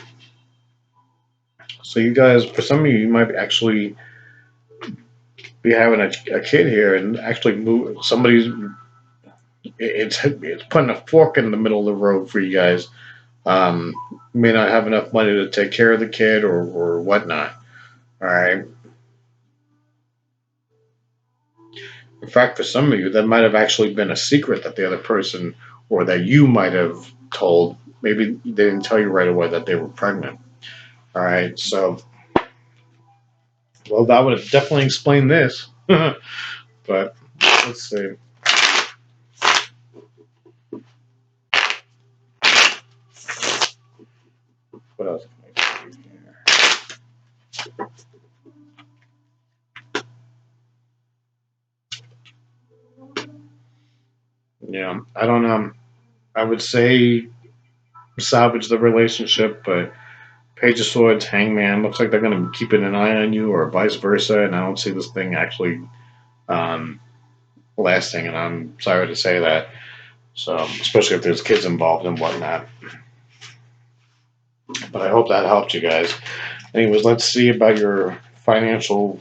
So you guys, for some of you, you might actually be having a kid here and actually move somebody's. It's putting a fork in the middle of the road for you guys. Um, may not have enough money to take care of the kid or whatnot. All right. In fact, for some of you, that might have actually been a secret that the other person or that you might have told. Maybe they didn't tell you right away that they were pregnant. All right. So, well, that would have definitely explained this. But let's see. What else can I do here? Yeah, I don't know. I would say salvage the relationship, but Page of Swords, Hangman, looks like they're going to be keeping an eye on you, or vice versa. And I don't see this thing actually um, lasting. And I'm sorry to say that. So, especially if there's kids involved and whatnot. But I hope that helped you guys. Anyways, let's see about your financial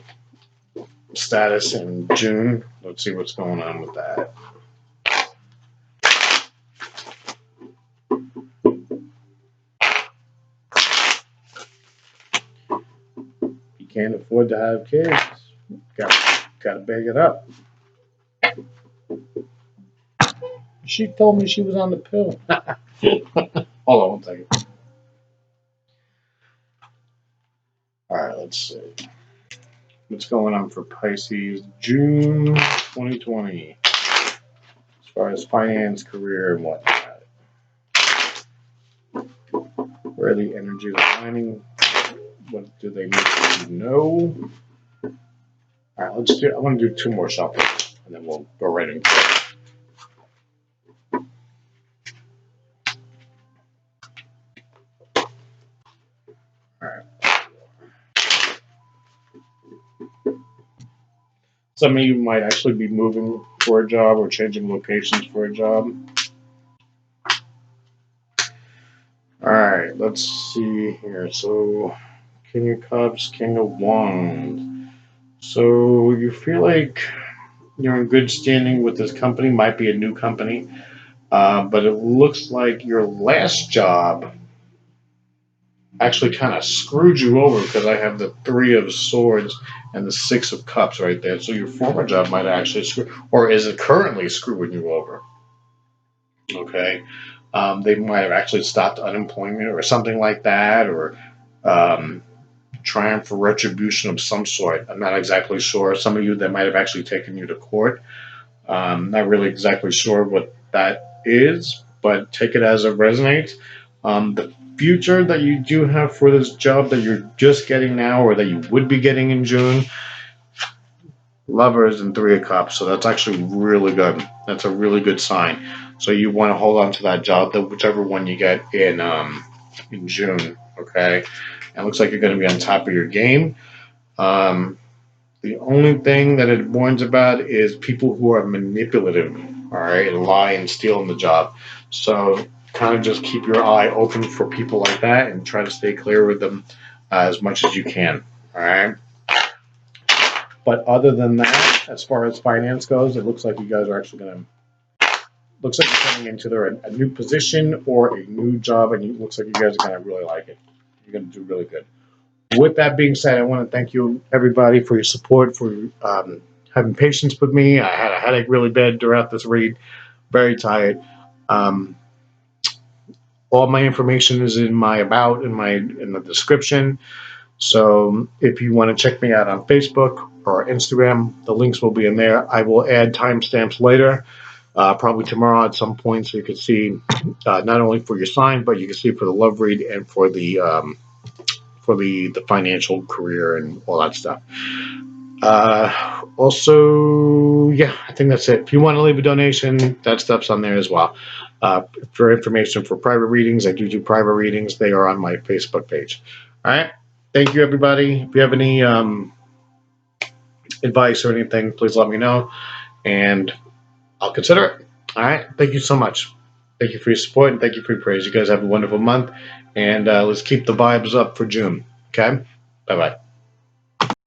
status in June. Let's see what's going on with that. You can't afford to have kids. Got to bag it up. She told me she was on the pill. Hold on one second. All right, let's see. What's going on for Pisces? June 2020. As far as finance, career, and whatnot. Where are the energies aligning? What do they need to know? All right, let's do. I want to do two more shuffles, and then we'll go right into it. All right. Some of you might actually be moving for a job or changing locations for a job. All right, let's see here. So, King of Cups, King of Wands. So you feel like you're in good standing with this company. Might be a new company, but it looks like your last job actually kind of screwed you over because I have the Three of Swords and the Six of Cups right there. So your former job might actually screw, or is it currently screwing you over? Okay, they might have actually stopped unemployment or something like that, or um, trying for retribution of some sort. I'm not exactly sure. Some of you that might have actually taken you to court. Not really exactly sure what that is, but take it as it resonates. The future that you do have for this job that you're just getting now or that you would be getting in June, Lovers and Three of Cups. So that's actually really good. That's a really good sign. So you want to hold on to that job, whichever one you get in June. Okay, and it looks like you're going to be on top of your game. Um, the only thing that it warns about is people who are manipulative, all right, and lie and steal in the job. So kind of just keep your eye open for people like that and try to stay clear with them as much as you can, all right? But other than that, as far as finance goes, it looks like you guys are actually going to, looks like you're coming into a new position or a new job, and it looks like you guys are going to really like it. You're going to do really good. With that being said, I want to thank you, everybody, for your support, for having patience with me. I had a headache really bad throughout this read, very tired. Um, all my information is in my about in the description. So if you want to check me out on Facebook or Instagram, the links will be in there. I will add timestamps later, probably tomorrow at some point, so you can see not only for your sign, but you can see for the love read and for the for the financial career and all that stuff. Also, yeah, I think that's it. If you want to leave a donation, that stuff's on there as well. For information for private readings, I do private readings. They are on my Facebook page. All right. Thank you, everybody. If you have any advice or anything, please let me know, and I'll consider it. All right. Thank you so much. Thank you for your support and thank you for your praise. You guys have a wonderful month, and let's keep the vibes up for June. Okay. Bye bye.